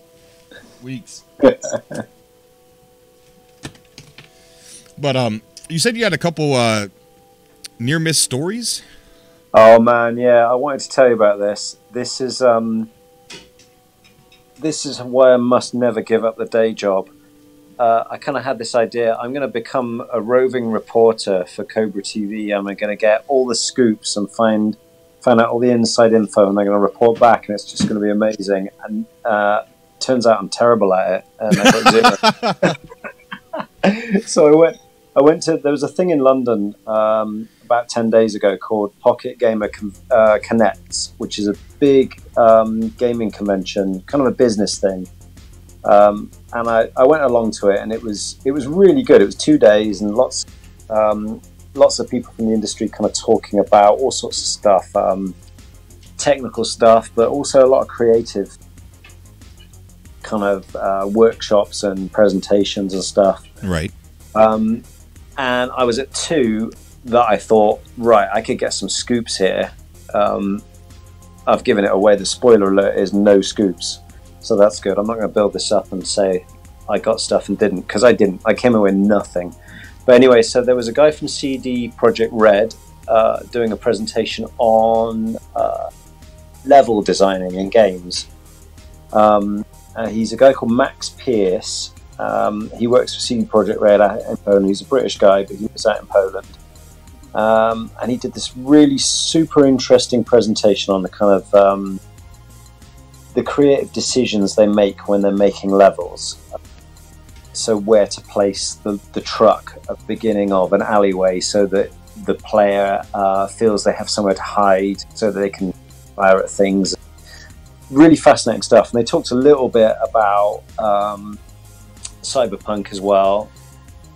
But you said you had a couple near miss stories. Oh man, yeah, I wanted to tell you about this. This is why I must never give up the day job. I kind of had this idea. I'm going to become a roving reporter for Cobra TV. I'm going to get all the scoops and find out all the inside info, and I'm going to report back, and it's just going to be amazing. And turns out I'm terrible at it, and I got zero. So I went to. There was a thing in London about 10 days ago called Pocket Gamer Connects, which is a big gaming convention, kind of a business thing. And I went along to it, and it was really good. It was 2 days, and lots of people from the industry kind of talking about all sorts of stuff, technical stuff, but also a lot of creative kind of workshops and presentations and stuff. Right. And I was at 2 that I thought, right, I could get some scoops here. I've given it away. The spoiler alert is no scoops. So that's good. I'm not going to build this up and say I got stuff and didn't, because I didn't. I came away with nothing. But anyway, so there was a guy from CD Projekt Red doing a presentation on level designing in games. He's a guy called Max Pierce. He works for CD Projekt Red in Poland. He's a British guy, but he was out in Poland. And he did this really super interesting presentation on the kind of the creative decisions they make when they're making levels. So where to place the truck at the beginning of an alleyway so that the player feels they have somewhere to hide so that they can fire at things. Really fascinating stuff. And they talked a little bit about Cyberpunk as well,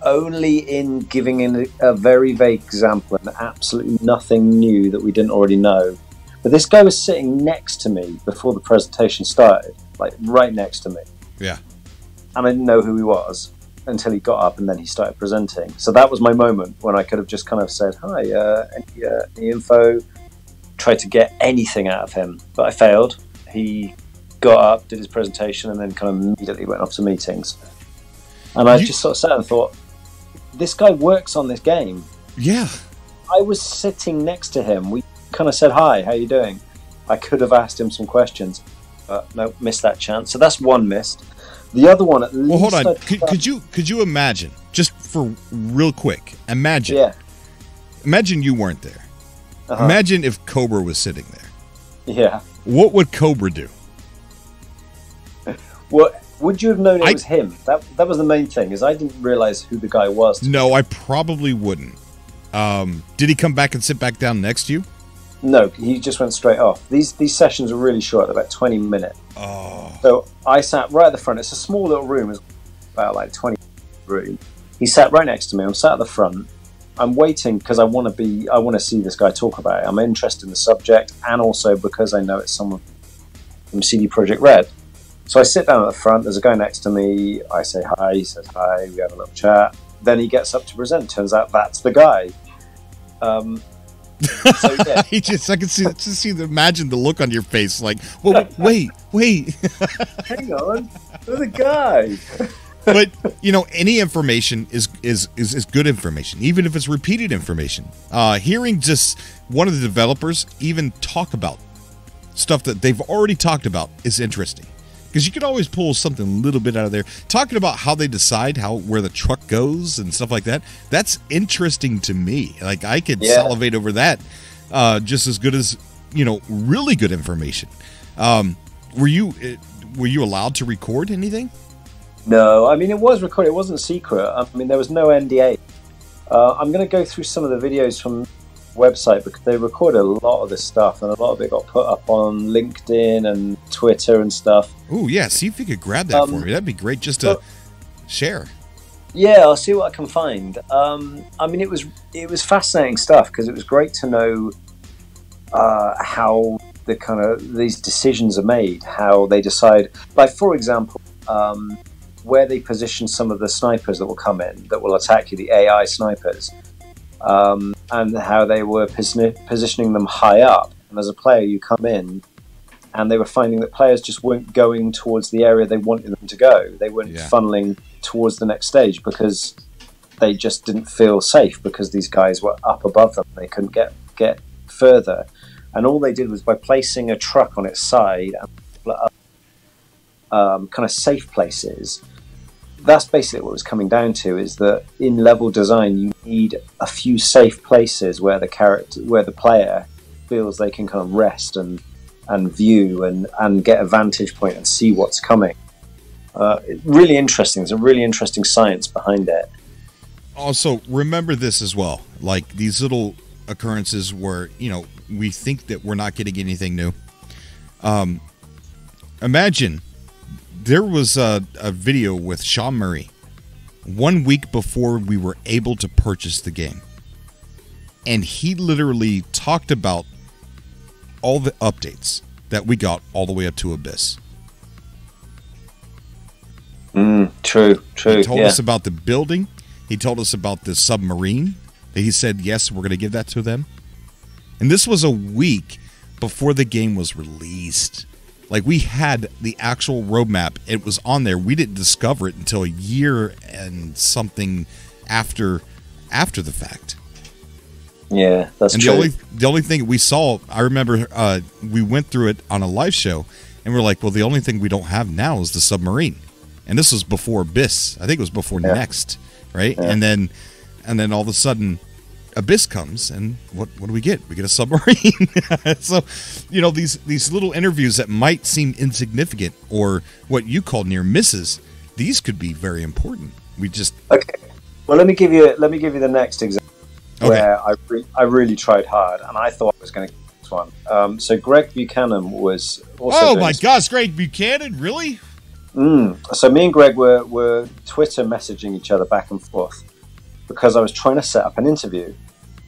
only in giving in a very vague example and absolutely nothing new that we didn't already know. But this guy was sitting next to me before the presentation started, like right next to me. Yeah. And I didn't know who he was. until he got up and then he started presenting. So that was my moment when I could have just kind of said, hi, any info, tried to get anything out of him, but I failed. He got up, did his presentation, and then kind of immediately went off to meetings. And I just sort of sat and thought, this guy works on this game. Yeah. I was sitting next to him. We kind of said, hi, how you doing? I could have asked him some questions, but no, missed that chance. So that's one missed. The other one, at least... Well, hold on. Could you imagine, just for real quick, imagine you weren't there. Imagine if Cobra was sitting there. Yeah. What would Cobra do? Well, would you have known it was him? That was the main thing, is I didn't realize who the guy was. No, I probably wouldn't. Did he come back and sit back down next to you? No, he just went straight off. These sessions are really short, about 20 minutes. Oh. So I sat right at the front. It's a small little room, it's about like 20 room. He sat right next to me. I'm sat at the front. I'm waiting because I want to see this guy talk about it. I'm interested in the subject, and also because I know it's someone from CD Projekt Red. So I sit down at the front. There's a guy next to me. I say hi. He says hi. We have a little chat. Then he gets up to present. Turns out that's the guy. So, yeah. I can imagine the look on your face, like, well, wait. Hang on, there's a guy. But any information is good information, even if it's repeated information. Hearing just one of the developers even talk about stuff that they've already talked about is interesting, because you could always pull something a little bit out of there. Talking about how they decide where the truck goes and stuff like that, that's interesting to me. Like, I could salivate over that just as good as really good information. Were you allowed to record anything? No, I mean, it was recorded. It wasn't secret. I mean, there was no NDA. I'm going to go through some of the videos from the website, because they recorded a lot of this stuff, and a lot of it got put up on LinkedIn and Twitter and stuff. Oh, yeah. See if you could grab that for me. That'd be great just to share. Yeah, I'll see what I can find. I mean, it was fascinating stuff, because it was great to know how these decisions are made, how they decide. Like, for example, where they position some of the snipers that will come in, that will attack you, the AI snipers, and how they were positioning them high up. And as a player, you come in, and they were finding that players just weren't going towards the area they wanted them to go. They weren't funneling towards the next stage, because they just didn't feel safe, because these guys were up above them. They couldn't get further. And all they did was, by placing a truck on its side and kind of safe places, that's basically what it was coming down to, is that in level design you need a few safe places where the player feels they can kind of rest and view and get a vantage point and see what's coming. Really interesting. There's a really interesting science behind it. Also, remember this as well, like these little occurrences where we think that we're not getting anything new. Imagine there was a video with Sean Murray 1 week before we were able to purchase the game, and he literally talked about all the updates that we got all the way up to Abyss. True. He told us about the building. He told us about the submarine. He said, yes, we're going to give that to them. And this was a week before the game was released. Like, we had the actual roadmap. It was on there. We didn't discover it until a year and something after the fact. Yeah, that's true. And the only thing we saw, I remember we went through it on a live show, and we're like, well, the only thing we don't have now is the submarine. And this was before Abyss. I think it was before Next, right? Yeah. And then all of a sudden, Abyss comes, and what do we get? We get a submarine. So, these little interviews that might seem insignificant, or what you call near misses, these could be very important. Okay. Well, let me give you the next example where I really tried hard, and I thought I was going to get this one. So Greg Buchanan was also. Oh my gosh, Greg Buchanan, really? So me and Greg were Twitter messaging each other back and forth, because I was trying to set up an interview.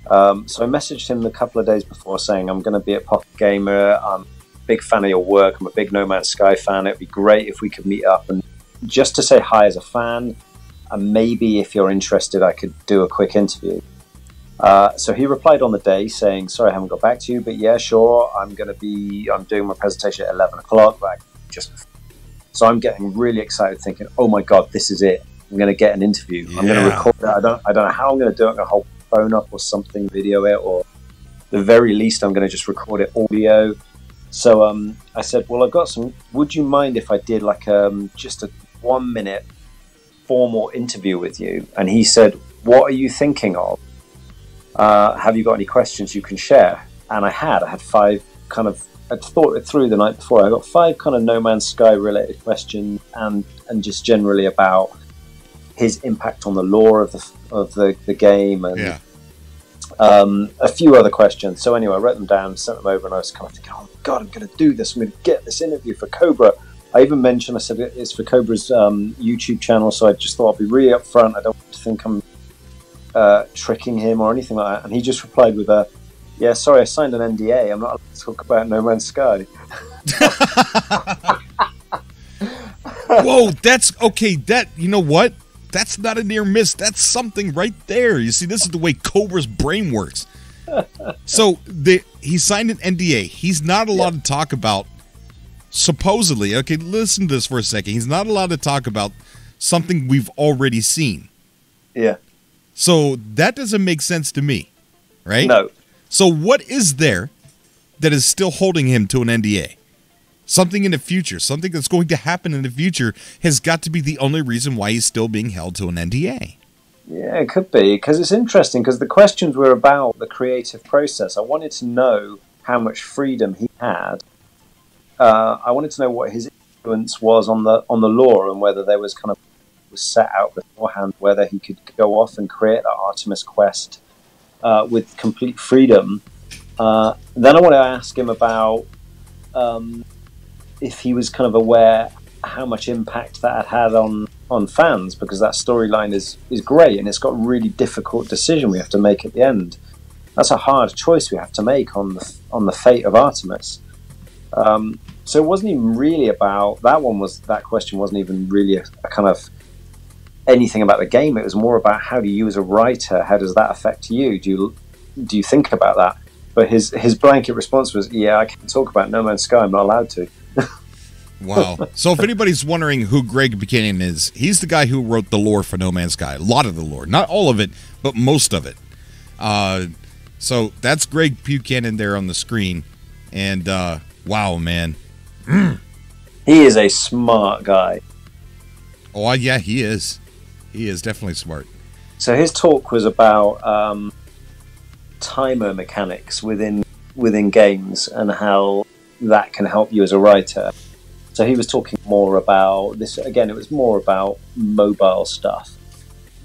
So I messaged him a couple of days before saying, I'm going to be at Pocket Gamer. I'm a big fan of your work. I'm a big No Man's Sky fan. It'd be great if we could meet up, and just to say hi as a fan, and maybe if you're interested, I could do a quick interview. So he replied on the day saying, sorry, I haven't got back to you, but yeah, sure, I'm doing my presentation at 11 o'clock, like so I'm getting really excited thinking, oh my God, this is it. I'm going to get an interview. I'm going to record it. I don't know how I'm going to do it. I'm going to hold the phone up or something, video it, or at the very least, I'm going to just record it audio. So I said, well, I've got some, would you mind if I did like just a 1 minute formal interview with you? And he said, what are you thinking of? Have you got any questions you can share? And I had 5 kind of, I'd thought it through the night before. I got 5 kind of No Man's Sky related questions and just generally about his impact on the lore of the game and a few other questions. So anyway, I wrote them down, sent them over, and I was kind of thinking, oh my God, I'm going to do this. I'm going to get this interview for Cobra. I even mentioned, I said it's for Cobra's YouTube channel, so I just thought I'd be really upfront. I don't want to think I'm tricking him or anything like that. And he just replied with yeah, sorry, I signed an NDA. I'm not allowed to talk about No Man's Sky. Whoa, that's okay. That, you know what? That's not a near miss. That's something right there. You see, this is the way Cobra's brain works. So he signed an NDA. He's not allowed to talk about, supposedly, okay, listen to this for a second. He's not allowed to talk about something we've already seen. Yeah. So that doesn't make sense to me, right? No. So what is there that is still holding him to an NDA? Something in the future, something that's going to happen in the future has got to be the only reason why he's still being held to an NDA. Yeah, it could be, because it's interesting, because the questions were about the creative process. I wanted to know how much freedom he had. I wanted to know what his influence was on the lore, and whether there was kind of was set out beforehand, whether he could go off and create that Artemis quest with complete freedom. Then I want to ask him about if he was kind of aware how much impact that had on fans, because that storyline is great, and it's got a really difficult decision we have to make at the end. That's a hard choice we have to make on the fate of Artemis. So it wasn't even really about that question wasn't even really a kind of anything about the game. It was more about, how do you as a writer, how does that affect you? Do you think about that? But his blanket response was, yeah, I can't talk about No Man's Sky, I'm not allowed to. Wow. So if anybody's wondering who Greg Buchanan is, he's the guy who wrote the lore for No Man's Sky. A lot of the lore. Not all of it, but most of it. So that's Greg Buchanan there on the screen. And wow, man. He is a smart guy. Oh, yeah, he is. He is definitely smart. So his talk was about timer mechanics within games and how that can help you as a writer. So he was talking more about this. Again, it was more about mobile stuff.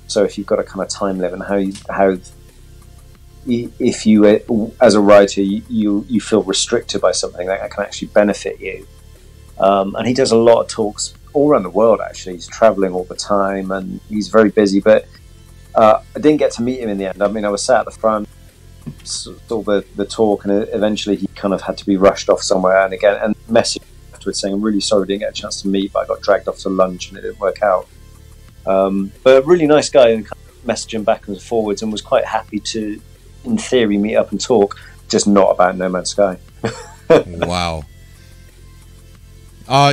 So if you've got a kind of time limit, how if you as a writer you feel restricted by something, that can actually benefit you. And he does a lot of talks all around the world. Actually, he's traveling all the time and he's very busy. But I didn't get to meet him in the end. I mean, I was sat at the front, saw the talk, and eventually he kind of had to be rushed off somewhere. And again, and messaged afterwards saying, I'm really sorry we didn't get a chance to meet, but I got dragged off to lunch and it didn't work out. But a really nice guy, and kind of messaged him back and forwards, and was quite happy to, in theory, meet up and talk, just not about No Man's Sky. Wow.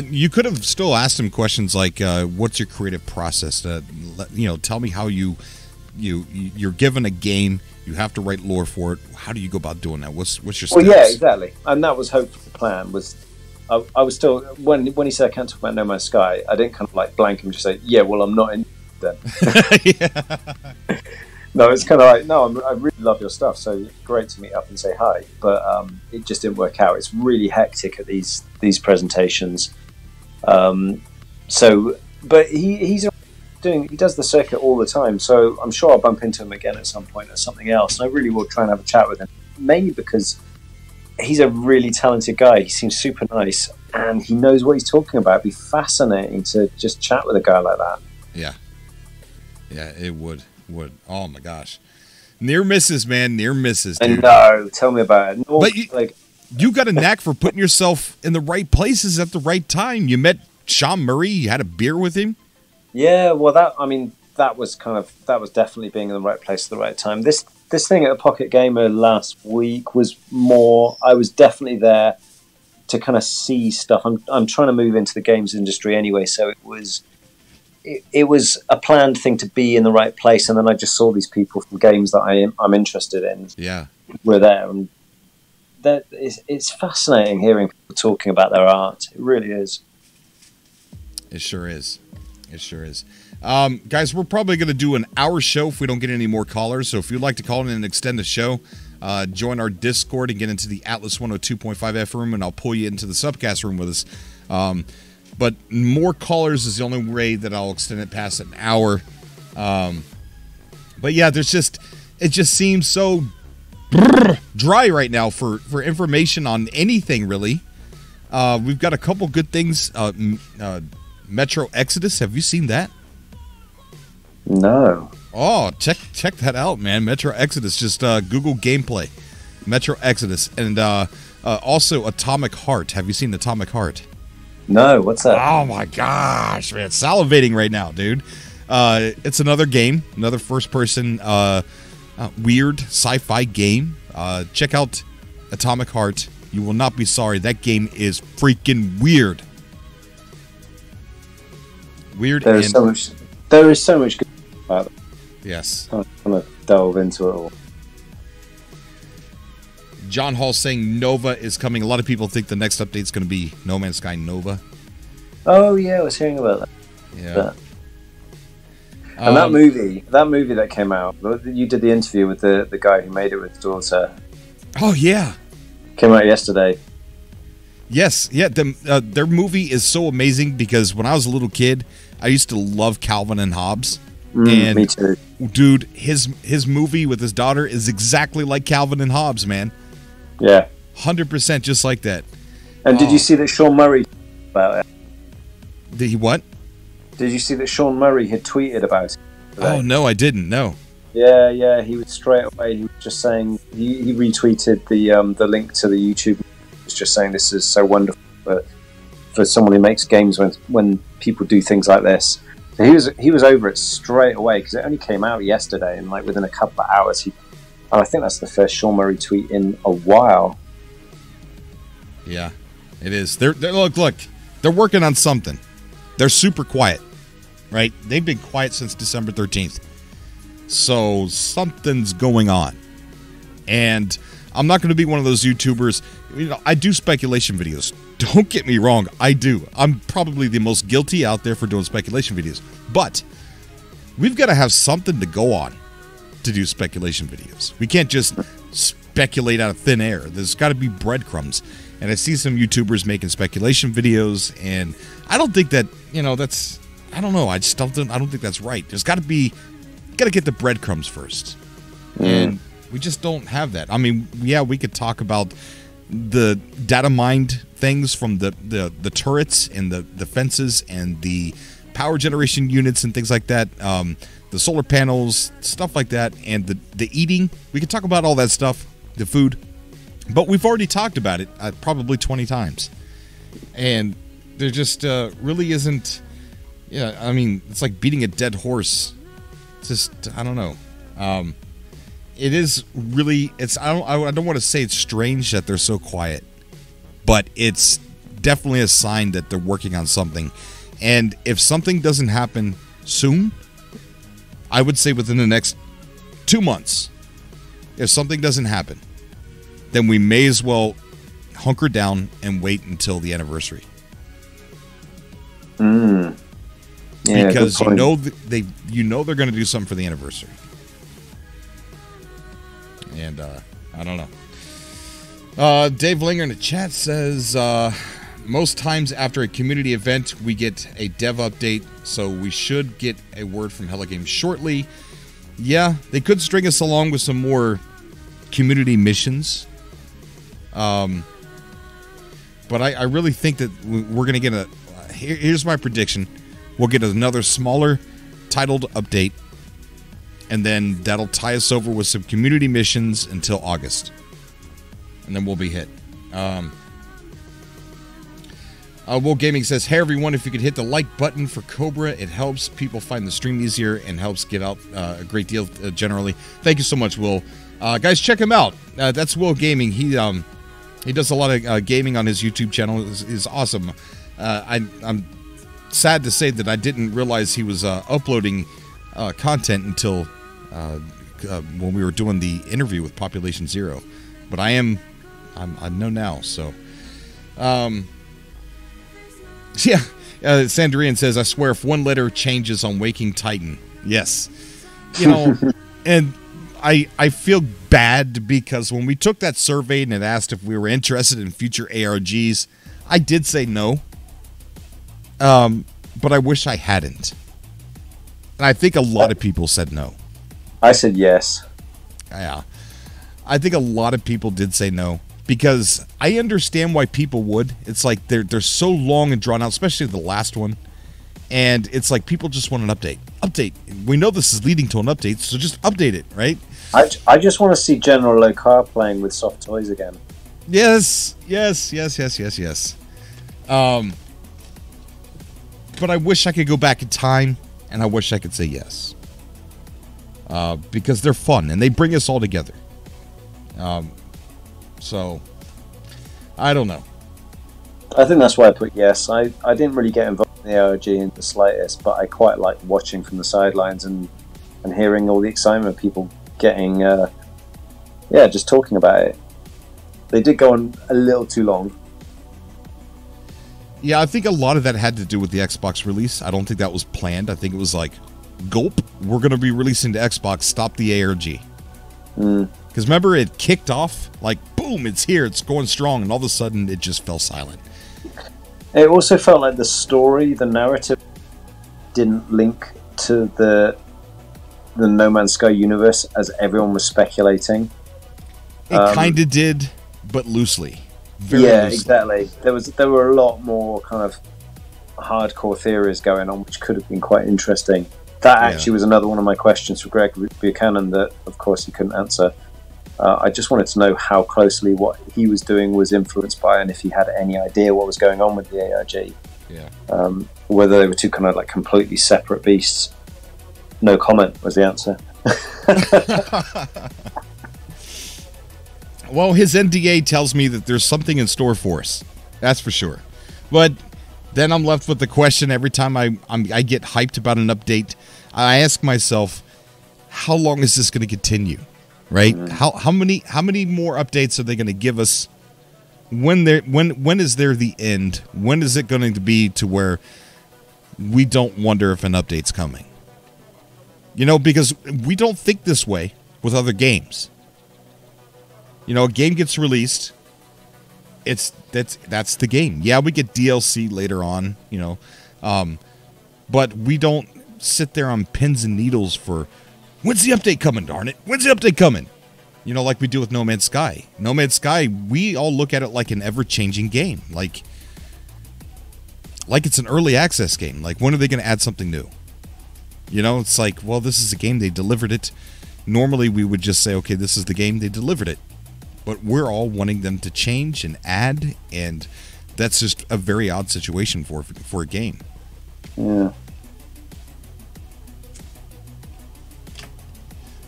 You could have still asked him questions like, what's your creative process? Tell me how you're given a game, you have to write lore for it. How do you go about doing that? What's your steps? Well, yeah, exactly. And that was hopefully the plan. Was I was still, when he said I can't talk about No Man's Sky, I didn't kind of like blank him and just say, yeah, well, I'm not in then. No, it's kind of like, no, I really love your stuff, so great to meet up and say hi. But it just didn't work out. It's really hectic at these presentations. But he does the circuit all the time, so I'm sure I'll bump into him again at some point or something else. And I really will try and have a chat with him, mainly because he's a really talented guy. He seems super nice, and he knows what he's talking about. It'd be fascinating to just chat with a guy like that. Yeah, it would. Oh my gosh, near misses, man, near misses. Dude. No, tell me about it. But you got a knack for putting yourself in the right places at the right time. You met Sean Murray. You had a beer with him. Yeah, well, that was definitely being in the right place at the right time. This thing at Pocket Gamer last week was more. I was definitely there to kind of see stuff. I'm trying to move into the games industry anyway, so it was a planned thing to be in the right place. And then I just saw these people from games that I'm interested in. Yeah, were there, and it's fascinating hearing people talking about their art. It really is. It sure is. It sure is. Guys, we're probably going to do an hour show if we don't get any more callers. So if you'd like to call in and extend the show, join our Discord and get into the Atlas 102.5 F room, and I'll pull you into the Subcast room with us. But more callers is the only way that I'll extend it past an hour. But yeah, it just seems so dry right now for information on anything, really. We've got a couple good things. Metro Exodus, have you seen that? No. Oh, check that out, man. Metro Exodus, just Google gameplay. Metro Exodus. And also Atomic Heart. Have you seen Atomic Heart? No, what's that? Oh my gosh, man. Salivating right now, dude. It's another game, another first-person weird sci-fi game. Check out Atomic Heart. You will not be sorry. That game is freaking weird. Weird. There is so much good about it. Yes. I'm going to delve into it all. John Hall saying Nova is coming. A lot of people think the next update is going to be No Man's Sky Nova. Oh yeah, I was hearing about that. Yeah. And that movie that came out, you did the interview with the guy who made it with his daughter. Oh yeah. Came out yesterday. Yes, yeah. Their movie is so amazing because when I was a little kid, I used to love Calvin and Hobbes. And me too. Dude, his movie with his daughter is exactly like Calvin and Hobbes, man. Yeah. 100% just like that. And did you see that Sean Murray about it? Did he what? Did you see that Sean Murray had tweeted about it today? Oh, no, I didn't. No. Yeah. He was straight away. He was just saying he retweeted the link to the YouTube. He was just saying this is so wonderful for someone who makes games when people do things like this. So he was over it straight away because it only came out yesterday, and like within a couple of hours, and I think that's the first Sean Murray tweet in a while. Yeah, it is. They're look. They're working on something. They're super quiet, right? They've been quiet since December 13th. So something's going on. And I'm not going to be one of those YouTubers. You know, I do speculation videos. Don't get me wrong, I do. I'm probably the most guilty out there for doing speculation videos. But we've got to have something to go on to do speculation videos. We can't just speculate out of thin air. There's got to be breadcrumbs. And I see some YouTubers making speculation videos, and I don't think that, that's, I don't know. I don't think that's right. There's got to be, got to get the breadcrumbs first. And we just don't have that. I mean, yeah, we could talk about the data mined things from the turrets and the fences and the power generation units and things like that. The solar panels, stuff like that, and the eating. We could talk about all that stuff, the food. But we've already talked about it probably 20 times. And there just really isn't... Yeah, I mean, it's like beating a dead horse. It's just, I don't know. It is really... I don't want to say it's strange that they're so quiet. But it's definitely a sign that they're working on something. And if something doesn't happen soon, I would say within the next 2 months, if something doesn't happen, then we may as well hunker down and wait until the anniversary. Yeah, because they're going to do something for the anniversary. And I don't know. Dave Linger in the chat says most times after a community event we get a dev update, so we should get a word from Hello Games shortly. Yeah, they could string us along with some more community missions. But I really think that we're going to get here's my prediction. We'll get another smaller titled update, and then that'll tie us over with some community missions until August. And then we'll be hit. Will Gaming says, hey everyone, if you could hit the like button for Cobra, it helps people find the stream easier and helps get out a great deal generally. Thank you so much, Will. Guys, check him out. That's Will Gaming. He does a lot of gaming on his YouTube channel. Is awesome. I'm sad to say that I didn't realize he was uploading content until when we were doing the interview with Population Zero. But I know now, so... Yeah, Sandrian says, I swear if one letter changes on Waking Titan. Yes. You know, and I feel bad because when we took that survey and it asked if we were interested in future ARGs, I did say no. But I wish I hadn't. And I think a lot of people said no. I said yes. Yeah. I think a lot of people did say no. Because I understand why people would. It's like they're so long and drawn out, especially the last one. And it's like people just want an update. Update. We know this is leading to an update, so just update it, right? I just want to see General Lokar playing with soft toys again. Yes. But I wish I could go back in time, and I wish I could say yes. Because they're fun, and they bring us all together. So, I don't know. I think that's why I put yes. I didn't really get involved in the ARG in the slightest, but I quite like watching from the sidelines and hearing all the excitement of people getting, just talking about it. They did go on a little too long. Yeah, I think a lot of that had to do with the Xbox release. I don't think that was planned. I think it was like, gulp, we're going to be releasing to Xbox, stop the ARG. Because remember, it kicked off, like, boom, it's here, it's going strong, and all of a sudden, it just fell silent. It also felt like the story, the narrative, didn't link to the No Man's Sky universe as everyone was speculating. It kind of did, but loosely. Very loosely. Exactly. There were a lot more kind of hardcore theories going on, which could have been quite interesting. That actually was another one of my questions for Greg Buchanan that, of course, he couldn't answer. I just wanted to know how closely what he was doing was influenced by, and if he had any idea what was going on with the ARG. Yeah. Whether they were two kind of like completely separate beasts. No comment was the answer. Well, his NDA tells me that there's something in store for us. That's for sure. But then I'm left with the question every time I get hyped about an update. I ask myself, how long is this going to continue? Right? How many more updates are they going to give us? When is there the end? When is it going to be to where we don't wonder if an update's coming? You know, because we don't think this way with other games. You know, a game gets released, that's the game. Yeah, we get DLC later on, you know, but we don't sit there on pins and needles for, when's the update coming, darn it? When's the update coming? You know, like we do with No Man's Sky. No Man's Sky, we all look at it like an ever-changing game. Like it's an early access game. Like, when are they going to add something new? You know, it's like, well, this is a game, they delivered it. Normally, we would just say, okay, this is the game, they delivered it. But we're all wanting them to change and add, and that's just a very odd situation for a game. Yeah.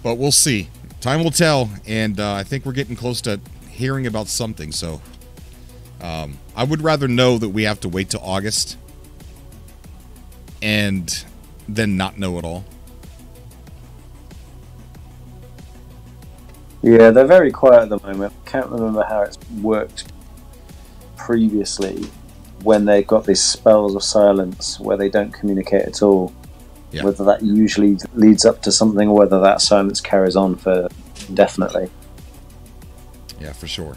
But we'll see. Time will tell, and I think we're getting close to hearing about something. So I would rather know that we have to wait till August and then not know at all. Yeah, they're very quiet at the moment. I can't remember how it's worked previously when they got these spells of silence where they don't communicate at all. Yeah. Whether that usually leads up to something or whether that silence carries on for indefinitely. Yeah, for sure.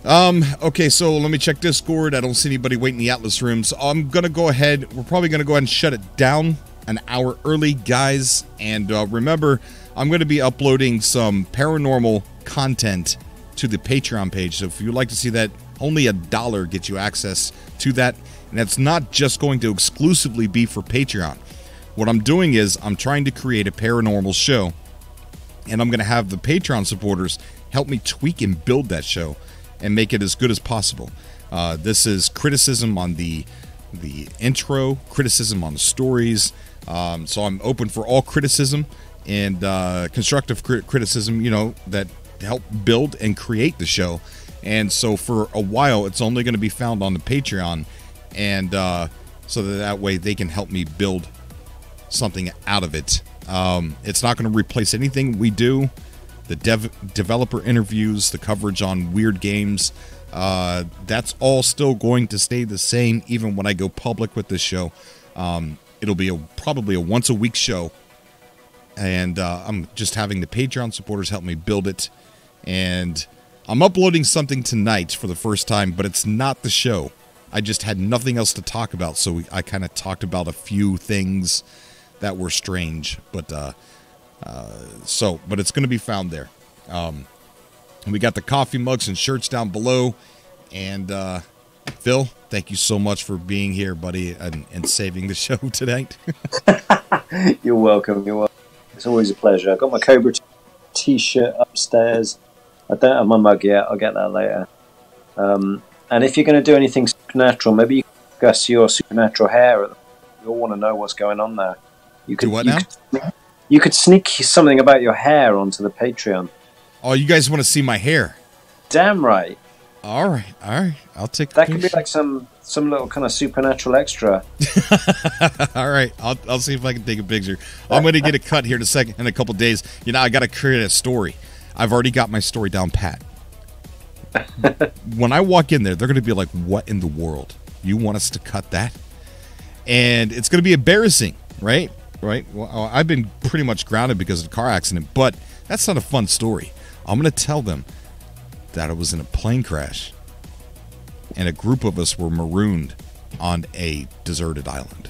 Okay, so let me check Discord. I don't see anybody waiting in the Atlas room, so I'm going to go ahead. We're probably going to go ahead and shut it down an hour early, guys. And remember, I'm going to be uploading some paranormal content to the Patreon page. So if you'd like to see that, only $1 gets you access to that. And that's not just going to exclusively be for Patreon. What I'm doing is I'm trying to create a paranormal show. And I'm going to have the Patreon supporters help me tweak and build that show. and make it as good as possible. This is criticism on the intro, criticism on the stories. So I'm open for all criticism and constructive criticism, you know, that help build and create the show. And so for a while, it's only going to be found on the Patreon, and so that way they can help me build something out of it. It's not going to replace anything we do. The developer interviews, the coverage on weird games, that's all still going to stay the same even when I go public with this show. It'll be probably a once-a-week show, and I'm just having the Patreon supporters help me build it. And I'm uploading something tonight for the first time, but it's not the show. I just had nothing else to talk about, so I kind of talked about a few things that were strange, but but it's going to be found there. We got the coffee mugs and shirts down below, and Phil, thank you so much for being here, buddy, and saving the show tonight. You're welcome. You're welcome. It's always a pleasure. I've got my Cobra t-shirt upstairs. I don't have my mug yet. I'll get that later. And if you're going to do anything supernatural, maybe you can discuss your supernatural hair. We all want to know what's going on there. You could, do what now? You could sneak something about your hair onto the Patreon. Oh, you guys want to see my hair? Damn right. All right. I'll take that. Could be like some little kind of supernatural extra. All right, I'll see if I can take a picture. I'm going to get a cut here in a couple days. You know, I got to create a story. I've already got my story down pat. When I walk in there, they're going to be like, "What in the world? You want us to cut that?" And it's going to be embarrassing, right? Right? Well, I've been pretty much grounded because of the car accident, but that's not a fun story. I'm going to tell them that it was in a plane crash, and a group of us were marooned on a deserted island.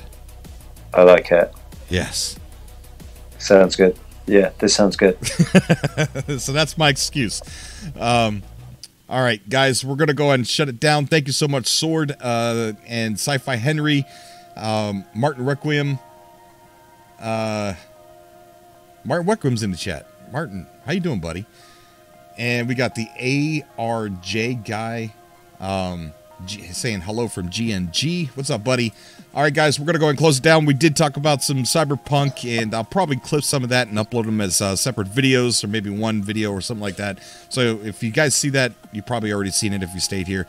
I like it. Yes. Sounds good. Yeah, this sounds good. So that's my excuse. All right, guys, we're going to go ahead and shut it down. Thank you so much, Sword and Sci-Fi Henry, Martin Requiem. Martin Requiem's in the chat. Martin, how you doing, buddy? And we got the ARJ guy saying hello from GNG. What's up, buddy? All right, guys, we're going to go ahead and close it down. We did talk about some Cyberpunk, and I'll probably clip some of that and upload them as separate videos, or maybe one video or something like that. So if you guys see that, you've probably already seen it if you stayed here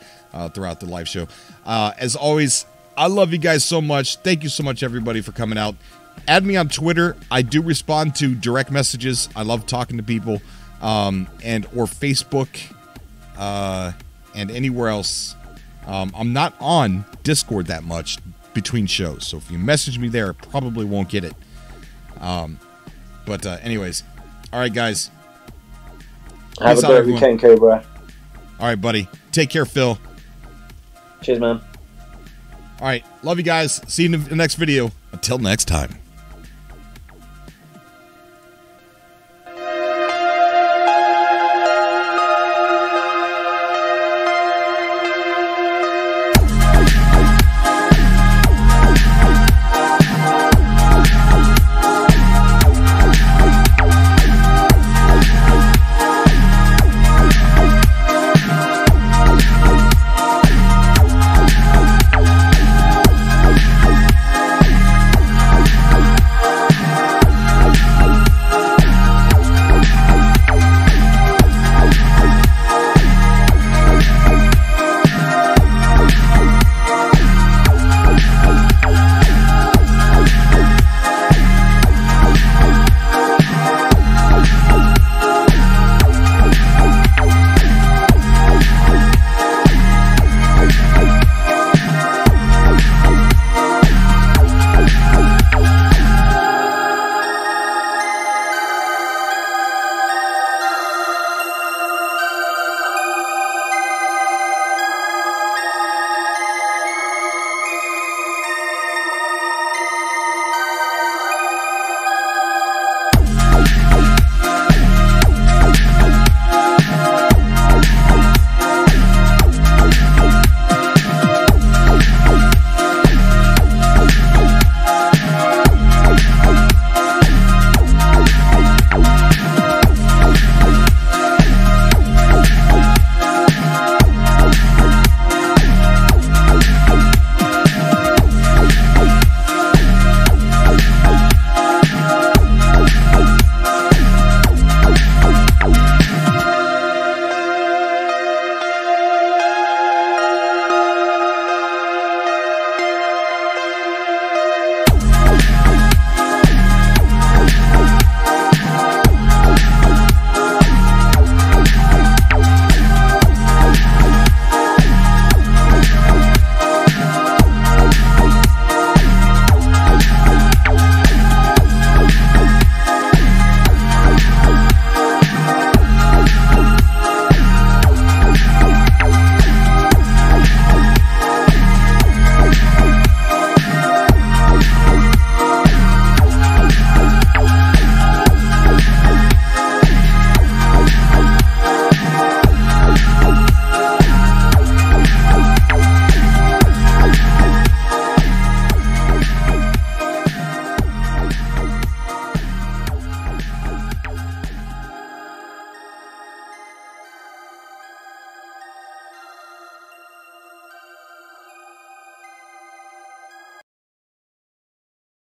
throughout the live show. As always, I love you guys so much. Thank you so much, everybody, for coming out. Add me on Twitter. I do respond to direct messages. I love talking to people. And or Facebook and anywhere else. I'm not on Discord that much between shows, so if you message me there, I probably won't get it. But anyways, all right, guys. Have a great weekend, Cobra. All right, buddy. Take care, Phil. Cheers, man. All right, love you guys. See you in the next video. Until next time.